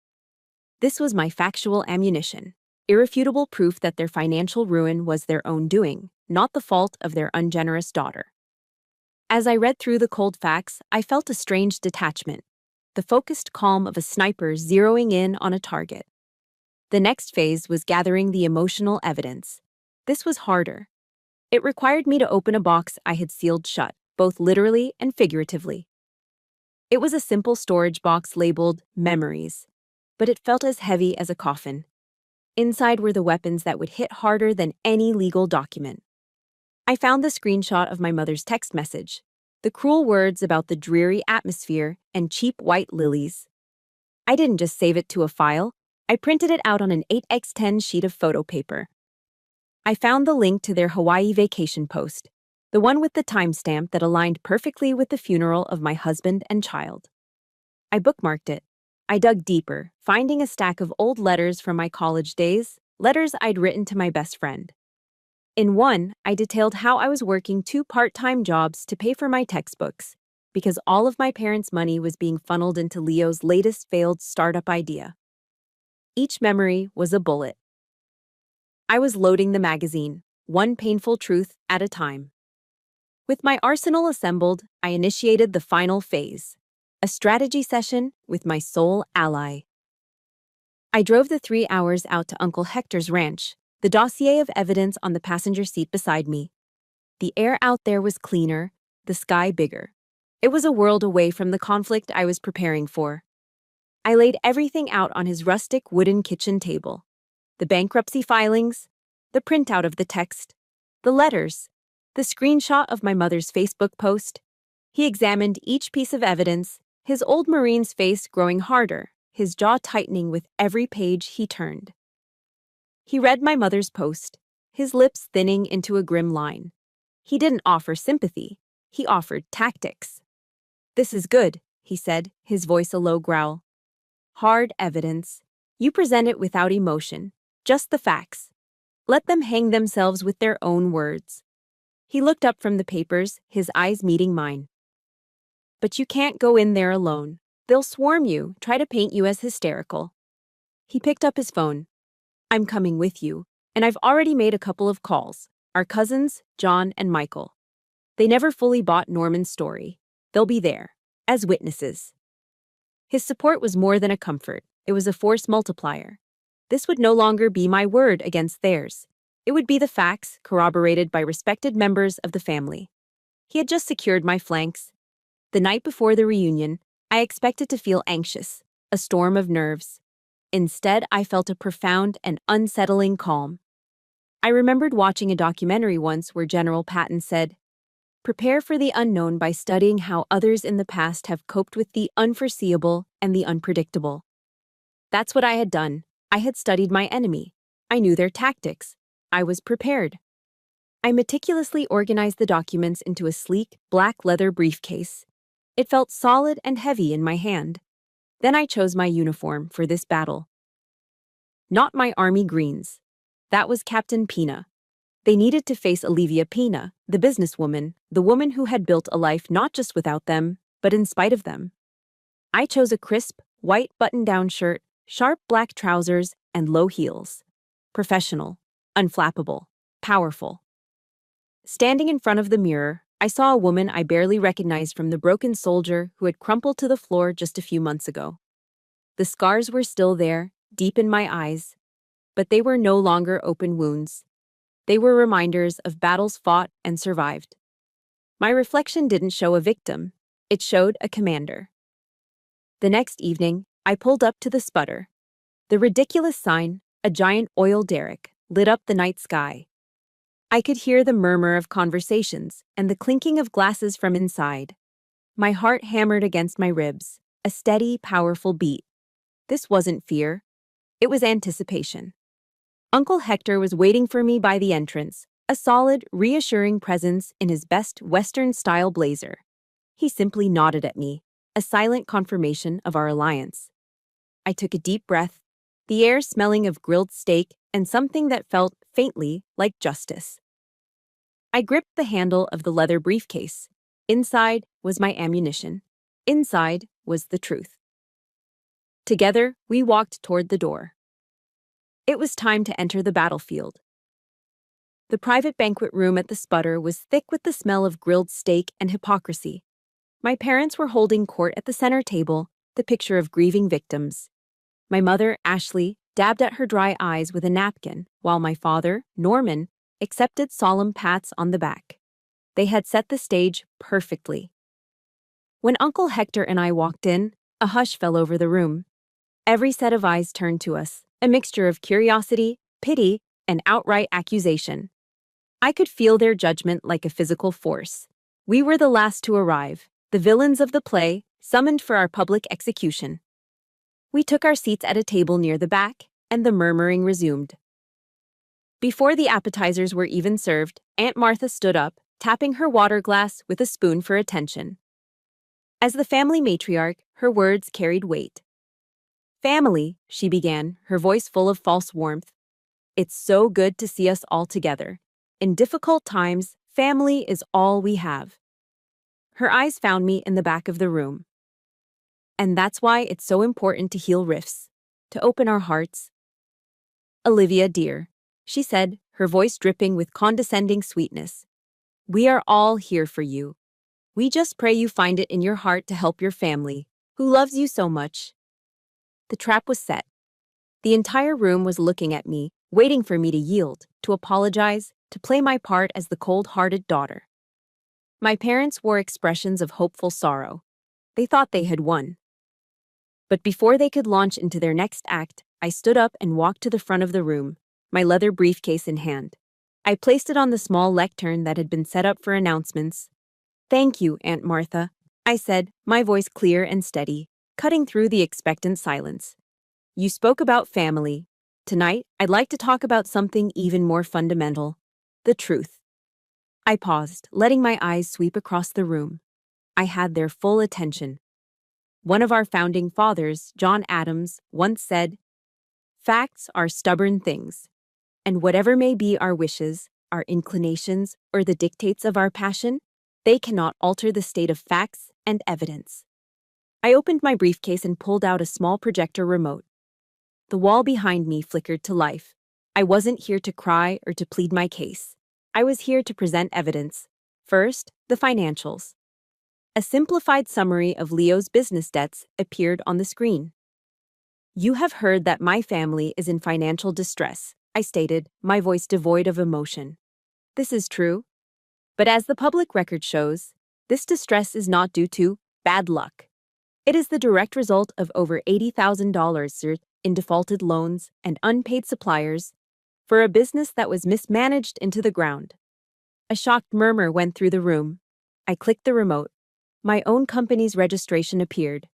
This was my factual ammunition, irrefutable proof that their financial ruin was their own doing, not the fault of their ungenerous daughter. As I read through the cold facts, I felt a strange detachment, the focused calm of a sniper zeroing in on a target. The next phase was gathering the emotional evidence. This was harder. It required me to open a box I had sealed shut, both literally and figuratively. It was a simple storage box labeled Memories, but it felt as heavy as a coffin. Inside were the weapons that would hit harder than any legal document. I found the screenshot of my mother's text message, the cruel words about the dreary atmosphere and cheap white lilies. I didn't just save it to a file, I printed it out on an 8x10 sheet of photo paper. I found the link to their Hawaii vacation post, the one with the timestamp that aligned perfectly with the funeral of my husband and child. I bookmarked it. I dug deeper, finding a stack of old letters from my college days, letters I'd written to my best friend. In one, I detailed how I was working 2 part-time jobs to pay for my textbooks, because all of my parents' money was being funneled into Leo's latest failed startup idea. Each memory was a bullet. I was loading the magazine, one painful truth at a time. With my arsenal assembled, I initiated the final phase, a strategy session with my sole ally. I drove the 3 hours out to Uncle Hector's ranch, the dossier of evidence on the passenger seat beside me. The air out there was cleaner, the sky bigger. It was a world away from the conflict I was preparing for. I laid everything out on his rustic wooden kitchen table. The bankruptcy filings, the printout of the text, the letters, the screenshot of my mother's Facebook post. He examined each piece of evidence, his old Marine's face growing harder, his jaw tightening with every page he turned. He read my mother's post, his lips thinning into a grim line. He didn't offer sympathy, he offered tactics. "This is good," he said, his voice a low growl. "Hard evidence. You present it without emotion, just the facts. Let them hang themselves with their own words." He looked up from the papers, his eyes meeting mine. "But you can't go in there alone. They'll swarm you, try to paint you as hysterical." He picked up his phone. "I'm coming with you, and I've already made a couple of calls. Our cousins, John and Michael. They never fully bought Norman's story. They'll be there, as witnesses." His support was more than a comfort. It was a force multiplier. This would no longer be my word against theirs. It would be the facts, corroborated by respected members of the family. He had just secured my flanks. The night before the reunion, I expected to feel anxious, a storm of nerves. Instead, I felt a profound and unsettling calm. I remembered watching a documentary once where General Patton said, "Prepare for the unknown by studying how others in the past have coped with the unforeseeable and the unpredictable." That's what I had done. I had studied my enemy. I knew their tactics. I was prepared. I meticulously organized the documents into a sleek, black leather briefcase. It felt solid and heavy in my hand. Then I chose my uniform for this battle. Not my army greens. That was Captain Pina. They needed to face Olivia Pina, the businesswoman, the woman who had built a life not just without them, but in spite of them. I chose a crisp, white button-down shirt, sharp black trousers, and low heels. Professional, unflappable, powerful. Standing in front of the mirror, I saw a woman I barely recognized from the broken soldier who had crumpled to the floor just a few months ago. The scars were still there, deep in my eyes, but they were no longer open wounds. They were reminders of battles fought and survived. My reflection didn't show a victim, it showed a commander. The next evening, I pulled up to the sputter. The ridiculous sign, a giant oil derrick, lit up the night sky. I could hear the murmur of conversations and the clinking of glasses from inside. My heart hammered against my ribs, a steady, powerful beat. This wasn't fear. It was anticipation. Uncle Hector was waiting for me by the entrance, a solid, reassuring presence in his best Western-style blazer. He simply nodded at me, a silent confirmation of our alliance. I took a deep breath, the air smelling of grilled steak and something that felt faintly like justice. I gripped the handle of the leather briefcase. Inside was my ammunition. Inside was the truth. Together, we walked toward the door. It was time to enter the battlefield. The private banquet room at the Sputter was thick with the smell of grilled steak and hypocrisy. My parents were holding court at the center table, the picture of grieving victims. My mother, Ashley, dabbed at her dry eyes with a napkin, while my father, Norman, accepted solemn pats on the back. They had set the stage perfectly. When Uncle Hector and I walked in, a hush fell over the room. Every set of eyes turned to us, a mixture of curiosity, pity, and outright accusation. I could feel their judgment like a physical force. We were the last to arrive, the villains of the play, summoned for our public execution. We took our seats at a table near the back, and the murmuring resumed. Before the appetizers were even served, Aunt Martha stood up, tapping her water glass with a spoon for attention. As the family matriarch, her words carried weight. "Family," she began, her voice full of false warmth. "It's so good to see us all together. In difficult times, family is all we have." Her eyes found me in the back of the room. "And that's why it's so important to heal rifts, to open our hearts. Olivia, dear," she said, her voice dripping with condescending sweetness. "We are all here for you. We just pray you find it in your heart to help your family, who loves you so much." The trap was set. The entire room was looking at me, waiting for me to yield, to apologize, to play my part as the cold-hearted daughter. My parents wore expressions of hopeful sorrow. They thought they had won. But before they could launch into their next act, I stood up and walked to the front of the room, my leather briefcase in hand. I placed it on the small lectern that had been set up for announcements. "Thank you, Aunt Martha," I said, my voice clear and steady, cutting through the expectant silence. "You spoke about family. Tonight, I'd like to talk about something even more fundamental: the truth." I paused, letting my eyes sweep across the room. I had their full attention. One of our founding fathers, John Adams, once said, "Facts are stubborn things, and whatever may be our wishes, our inclinations, or the dictates of our passion, they cannot alter the state of facts and evidence." I opened my briefcase and pulled out a small projector remote. The wall behind me flickered to life. I wasn't here to cry or to plead my case. I was here to present evidence. First, the financials. A simplified summary of Leo's business debts appeared on the screen. "You have heard that my family is in financial distress," I stated, my voice devoid of emotion. "This is true. But as the public record shows, this distress is not due to bad luck. It is the direct result of over $80,000 in defaulted loans and unpaid suppliers for a business that was mismanaged into the ground." A shocked murmur went through the room. I clicked the remote. My own company's registration appeared.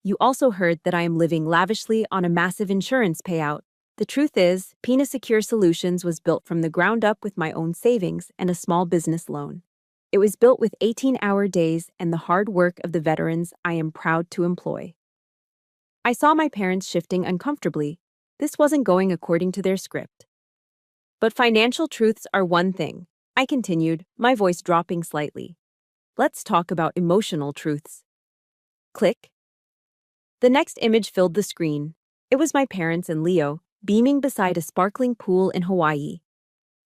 "You also heard that I am living lavishly on a massive insurance payout. The truth is, Pina Secure Solutions was built from the ground up with my own savings and a small business loan. It was built with 18-hour days and the hard work of the veterans I am proud to employ." I saw my parents shifting uncomfortably. This wasn't going according to their script. "But financial truths are one thing," I continued, my voice dropping slightly. "Let's talk about emotional truths." Click. The next image filled the screen. It was my parents and Leo, beaming beside a sparkling pool in Hawaii.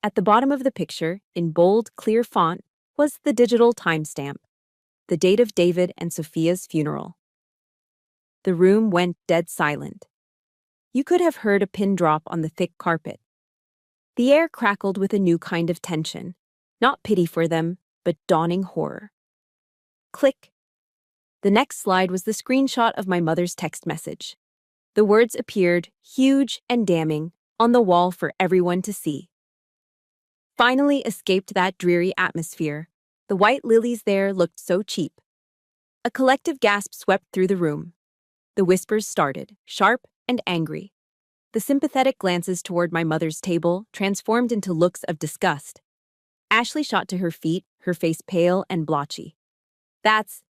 At the bottom of the picture, in bold, clear font, was the digital timestamp, the date of David and Sophia's funeral. The room went dead silent. You could have heard a pin drop on the thick carpet. The air crackled with a new kind of tension, not pity for them, but dawning horror. Click. The next slide was the screenshot of my mother's text message. The words appeared, huge and damning, on the wall for everyone to see. "Finally escaped that dreary atmosphere. The white lilies there looked so cheap. A collective gasp swept through the room. The whispers started, sharp and angry. The sympathetic glances toward my mother's table transformed into looks of disgust. Ashley shot to her feet, her face pale and blotchy. That's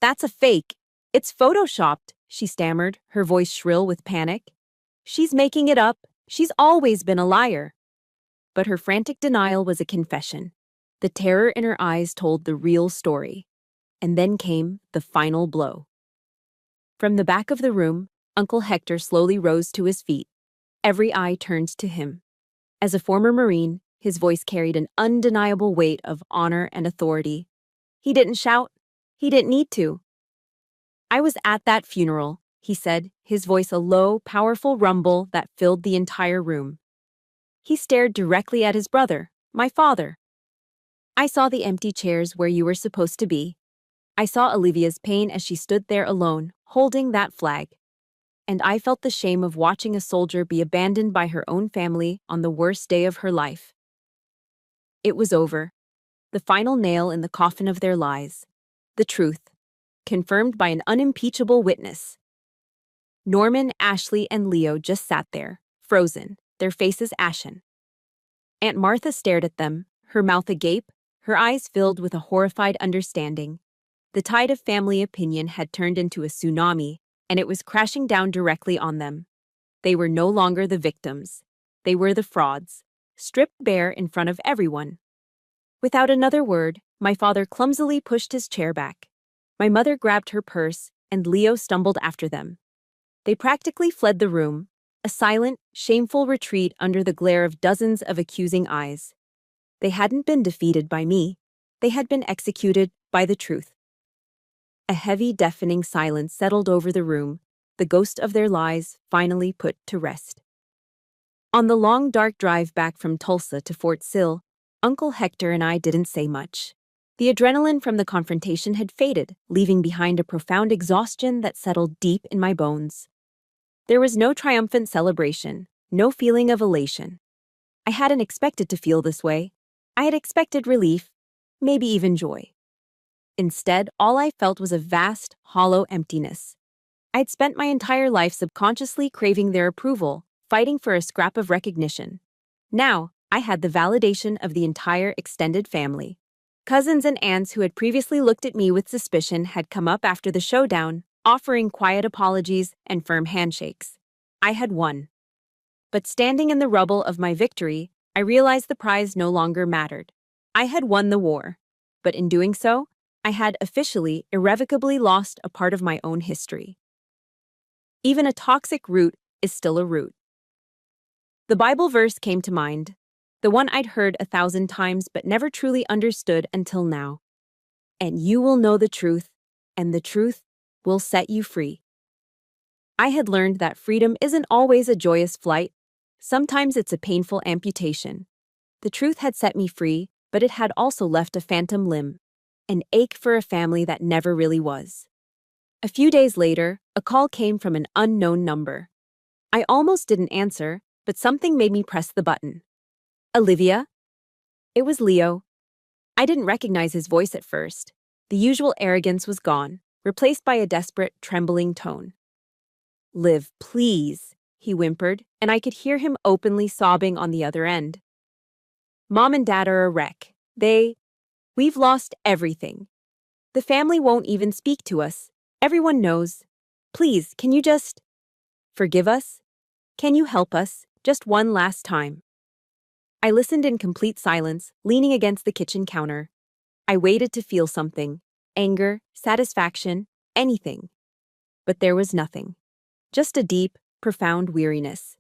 a fake. It's photoshopped, she stammered, her voice shrill with panic. She's making it up. She's always been a liar. But her frantic denial was a confession. The terror in her eyes told the real story. And then came the final blow. From the back of the room, Uncle Hector slowly rose to his feet. Every eye turned to him. As a former Marine, his voice carried an undeniable weight of honor and authority. He didn't shout. He didn't need to. I was at that funeral, he said, his voice a low, powerful rumble that filled the entire room. He stared directly at his brother, my father. I saw the empty chairs where you were supposed to be. I saw Olivia's pain as she stood there alone, holding that flag. And I felt the shame of watching a soldier be abandoned by her own family on the worst day of her life. It was over. The final nail in the coffin of their lies. The truth, confirmed by an unimpeachable witness. Norman, Ashley, and Leo just sat there, frozen, their faces ashen. Aunt Martha stared at them, her mouth agape, her eyes filled with a horrified understanding. The tide of family opinion had turned into a tsunami, and it was crashing down directly on them. They were no longer the victims. They were the frauds, stripped bare in front of everyone. Without another word, my father clumsily pushed his chair back. My mother grabbed her purse, and Leo stumbled after them. They practically fled the room, a silent, shameful retreat under the glare of dozens of accusing eyes. They hadn't been defeated by me. They had been executed by the truth. A heavy, deafening silence settled over the room, the ghost of their lies finally put to rest. On the long, dark drive back from Tulsa to Fort Sill, Uncle Hector and I didn't say much. The adrenaline from the confrontation had faded, leaving behind a profound exhaustion that settled deep in my bones. There was no triumphant celebration, no feeling of elation. I hadn't expected to feel this way. I had expected relief, maybe even joy. Instead, all I felt was a vast, hollow emptiness. I'd spent my entire life subconsciously craving their approval, fighting for a scrap of recognition. Now, I had the validation of the entire extended family. Cousins and aunts who had previously looked at me with suspicion had come up after the showdown, offering quiet apologies and firm handshakes. I had won. But standing in the rubble of my victory, I realized the prize no longer mattered. I had won the war, but in doing so, I had officially, irrevocably lost a part of my own history. Even a toxic root is still a root. The Bible verse came to mind, the one I'd heard 1,000 times but never truly understood until now. And you will know the truth, and the truth will set you free. I had learned that freedom isn't always a joyous flight. Sometimes it's a painful amputation. The truth had set me free, but it had also left a phantom limb. An ache for a family that never really was. A few days later, a call came from an unknown number. I almost didn't answer, but something made me press the button. Olivia? It was Leo. I didn't recognize his voice at first. The usual arrogance was gone, replaced by a desperate, trembling tone. Liv, please, he whimpered, and I could hear him openly sobbing on the other end. Mom and Dad are a wreck. We've lost everything. The family won't even speak to us. Everyone knows. Please, can you just forgive us? Can you help us, just one last time? I listened in complete silence, leaning against the kitchen counter. I waited to feel something, anger, satisfaction, anything. But there was nothing. Just a deep, profound weariness.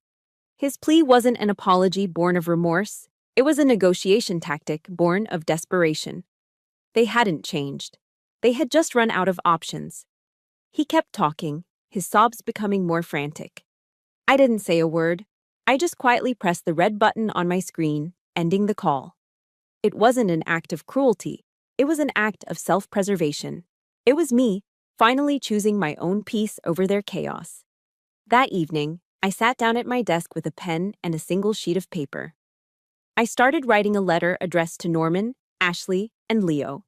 His plea wasn't an apology born of remorse. It was a negotiation tactic born of desperation. They hadn't changed. They had just run out of options. He kept talking, his sobs becoming more frantic. I didn't say a word. I just quietly pressed the red button on my screen, ending the call. It wasn't an act of cruelty. It was an act of self-preservation. It was me, finally choosing my own peace over their chaos. That evening, I sat down at my desk with a pen and a single sheet of paper. I started writing a letter addressed to Norman, Ashley, and Leo.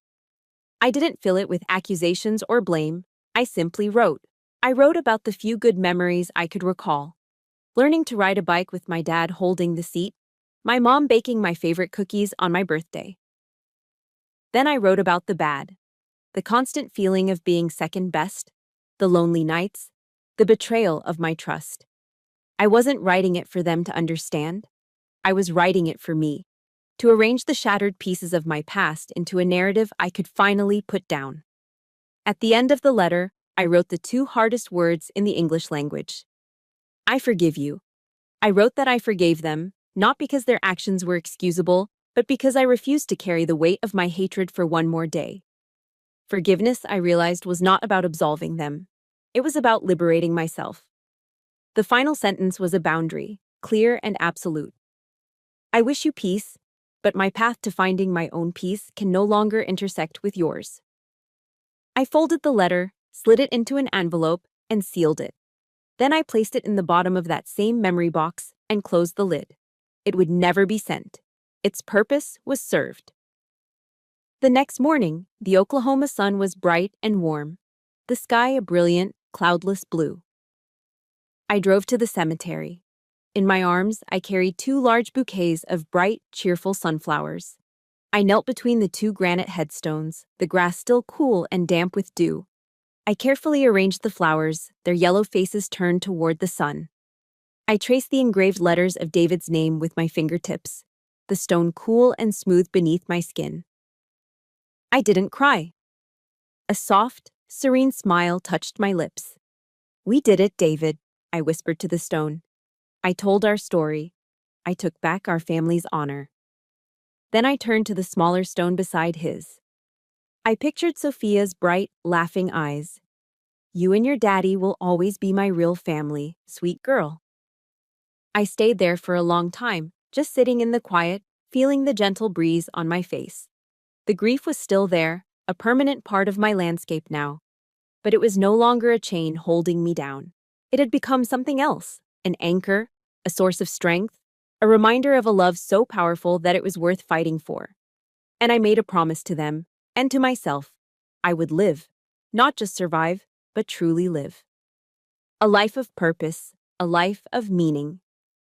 I didn't fill it with accusations or blame. I simply wrote. I wrote about the few good memories I could recall. Learning to ride a bike with my dad holding the seat, my mom baking my favorite cookies on my birthday. Then I wrote about the bad, the constant feeling of being second best, the lonely nights, the betrayal of my trust. I wasn't writing it for them to understand. I was writing it for me, to arrange the shattered pieces of my past into a narrative I could finally put down. At the end of the letter, I wrote the two hardest words in the English language. I forgive you. I wrote that I forgave them, not because their actions were excusable, but because I refused to carry the weight of my hatred for one more day. Forgiveness, I realized, was not about absolving them. It was about liberating myself. The final sentence was a boundary, clear and absolute. I wish you peace, but my path to finding my own peace can no longer intersect with yours. I folded the letter, slid it into an envelope, and sealed it. Then I placed it in the bottom of that same memory box and closed the lid. It would never be sent. Its purpose was served. The next morning, the Oklahoma sun was bright and warm, the sky a brilliant, cloudless blue. I drove to the cemetery. In my arms, I carried two large bouquets of bright, cheerful sunflowers. I knelt between the two granite headstones, the grass still cool and damp with dew. I carefully arranged the flowers, their yellow faces turned toward the sun. I traced the engraved letters of David's name with my fingertips, the stone cool and smooth beneath my skin. I didn't cry. A soft, serene smile touched my lips. "We did it, David," I whispered to the stone. I told our story. I took back our family's honor. Then I turned to the smaller stone beside his. I pictured Sophia's bright, laughing eyes. "You and your daddy will always be my real family, sweet girl." I stayed there for a long time, just sitting in the quiet, feeling the gentle breeze on my face. The grief was still there, a permanent part of my landscape now. But it was no longer a chain holding me down. It had become something else, an anchor, a source of strength, a reminder of a love so powerful that it was worth fighting for. And I made a promise to them, and to myself. I would live, not just survive, but truly live. A life of purpose, a life of meaning,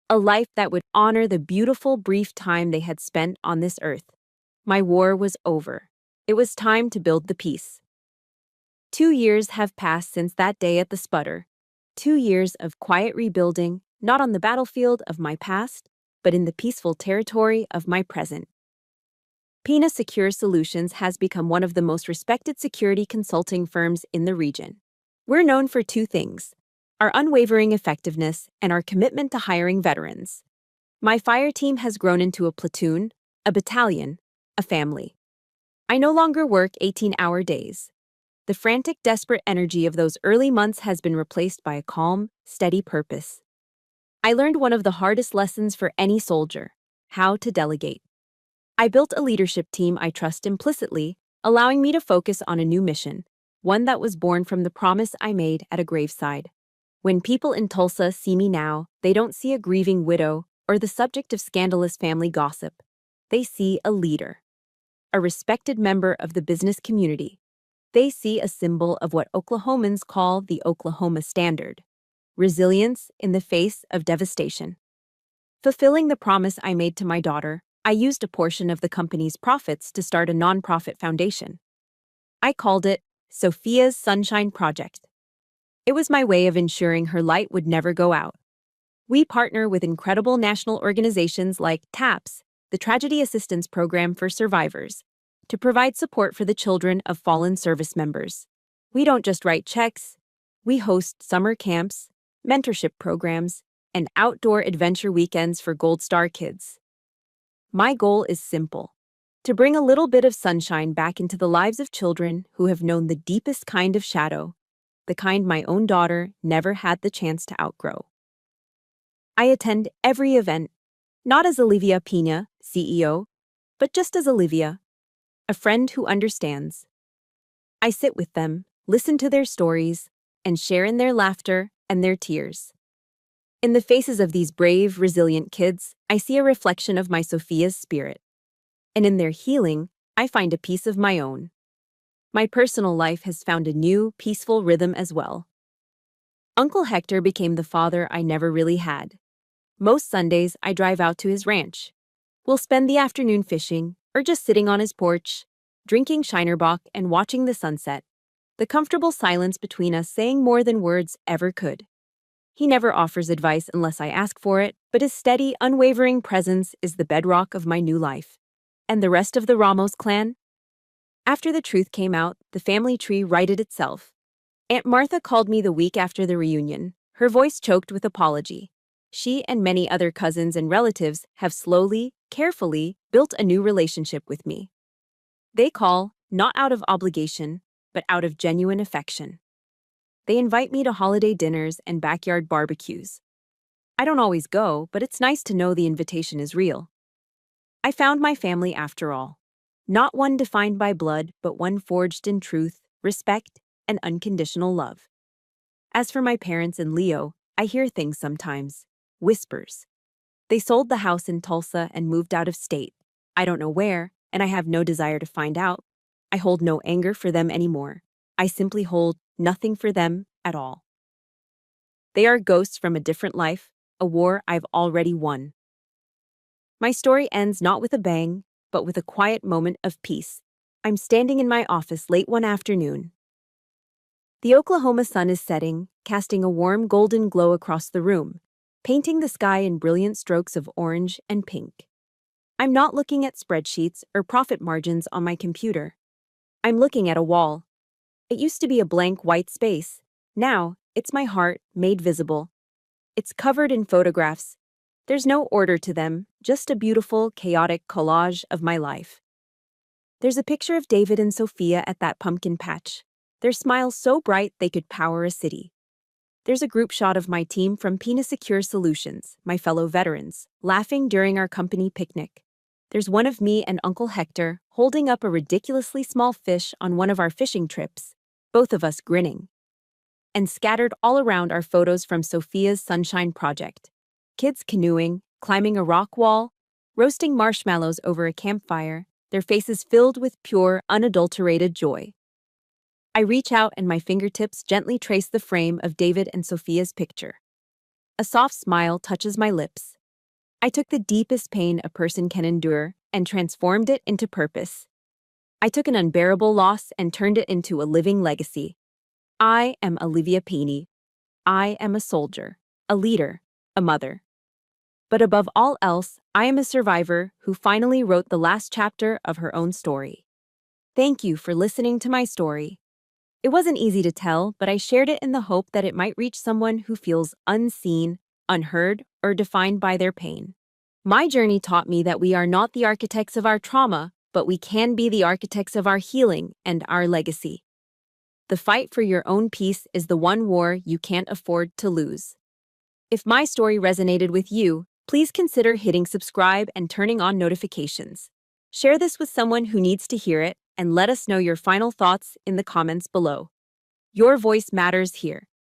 a life that would honor the beautiful brief time they had spent on this earth. My war was over. It was time to build the peace. 2 years have passed since that day at the Sputter. 2 years of quiet rebuilding, not on the battlefield of my past, but in the peaceful territory of my present. Pina Secure Solutions has become one of the most respected security consulting firms in the region. We're known for two things: our unwavering effectiveness and our commitment to hiring veterans. My fire team has grown into a platoon, a battalion, a family. I no longer work 18-hour days. The frantic, desperate energy of those early months has been replaced by a calm, steady purpose. I learned one of the hardest lessons for any soldier: how to delegate. I built a leadership team I trust implicitly, allowing me to focus on a new mission, one that was born from the promise I made at a graveside. When people in Tulsa see me now, they don't see a grieving widow or the subject of scandalous family gossip. They see a leader, a respected member of the business community. They see a symbol of what Oklahomans call the Oklahoma Standard: resilience in the face of devastation. Fulfilling the promise I made to my daughter, I used a portion of the company's profits to start a nonprofit foundation. I called it Sophia's Sunshine Project. It was my way of ensuring her light would never go out. We partner with incredible national organizations like TAPS, the Tragedy Assistance Program for Survivors, to provide support for the children of fallen service members. We don't just write checks. We host summer camps, mentorship programs, and outdoor adventure weekends for Gold Star kids. My goal is simple: to bring a little bit of sunshine back into the lives of children who have known the deepest kind of shadow, the kind my own daughter never had the chance to outgrow. I attend every event, not as Olivia Pina, CEO, but just as Olivia, a friend who understands. I sit with them, listen to their stories, and share in their laughter and their tears. In the faces of these brave, resilient kids, I see a reflection of my Sophia's spirit. And in their healing, I find a piece of my own. My personal life has found a new, peaceful rhythm as well. Uncle Hector became the father I never really had. Most Sundays, I drive out to his ranch. We'll spend the afternoon fishing, or just sitting on his porch, drinking Shinerbach and watching the sunset. The comfortable silence between us saying more than words ever could. He never offers advice unless I ask for it, but his steady, unwavering presence is the bedrock of my new life. And the rest of the Ramos clan? After the truth came out, the family tree righted itself. Aunt Martha called me the week after the reunion, her voice choked with apology. She and many other cousins and relatives have slowly, carefully built a new relationship with me. They call, not out of obligation, but out of genuine affection. They invite me to holiday dinners and backyard barbecues. I don't always go, but it's nice to know the invitation is real. I found my family after all. Not one defined by blood, but one forged in truth, respect, and unconditional love. As for my parents and Leo, I hear things sometimes. Whispers. They sold the house in Tulsa and moved out of state. I don't know where, and I have no desire to find out. I hold no anger for them anymore. I simply hold nothing for them at all. They are ghosts from a different life, a war I've already won. My story ends not with a bang, but with a quiet moment of peace. I'm standing in my office late one afternoon. The Oklahoma sun is setting, casting a warm golden glow across the room, painting the sky in brilliant strokes of orange and pink. I'm not looking at spreadsheets or profit margins on my computer. I'm looking at a wall. It used to be a blank white space. Now, it's my heart made visible. It's covered in photographs. There's no order to them, just a beautiful, chaotic collage of my life. There's a picture of David and Sophia at that pumpkin patch. Their smiles so bright they could power a city. There's a group shot of my team from Pina Secure Solutions, my fellow veterans, laughing during our company picnic. There's one of me and Uncle Hector holding up a ridiculously small fish on one of our fishing trips, both of us grinning. And scattered all around are photos from Sophia's Sunshine Project. Kids canoeing, climbing a rock wall, roasting marshmallows over a campfire, their faces filled with pure, unadulterated joy. I reach out and my fingertips gently trace the frame of David and Sophia's picture. A soft smile touches my lips. I took the deepest pain a person can endure and transformed it into purpose. I took an unbearable loss and turned it into a living legacy. I am Olivia Pini. I am a soldier, a leader, a mother. But above all else, I am a survivor who finally wrote the last chapter of her own story. Thank you for listening to my story. It wasn't easy to tell, but I shared it in the hope that it might reach someone who feels unseen, unheard, or defined by their pain. My journey taught me that we are not the architects of our trauma, but we can be the architects of our healing and our legacy. The fight for your own peace is the one war you can't afford to lose. If my story resonated with you, please consider hitting subscribe and turning on notifications. Share this with someone who needs to hear it, and let us know your final thoughts in the comments below. Your voice matters here.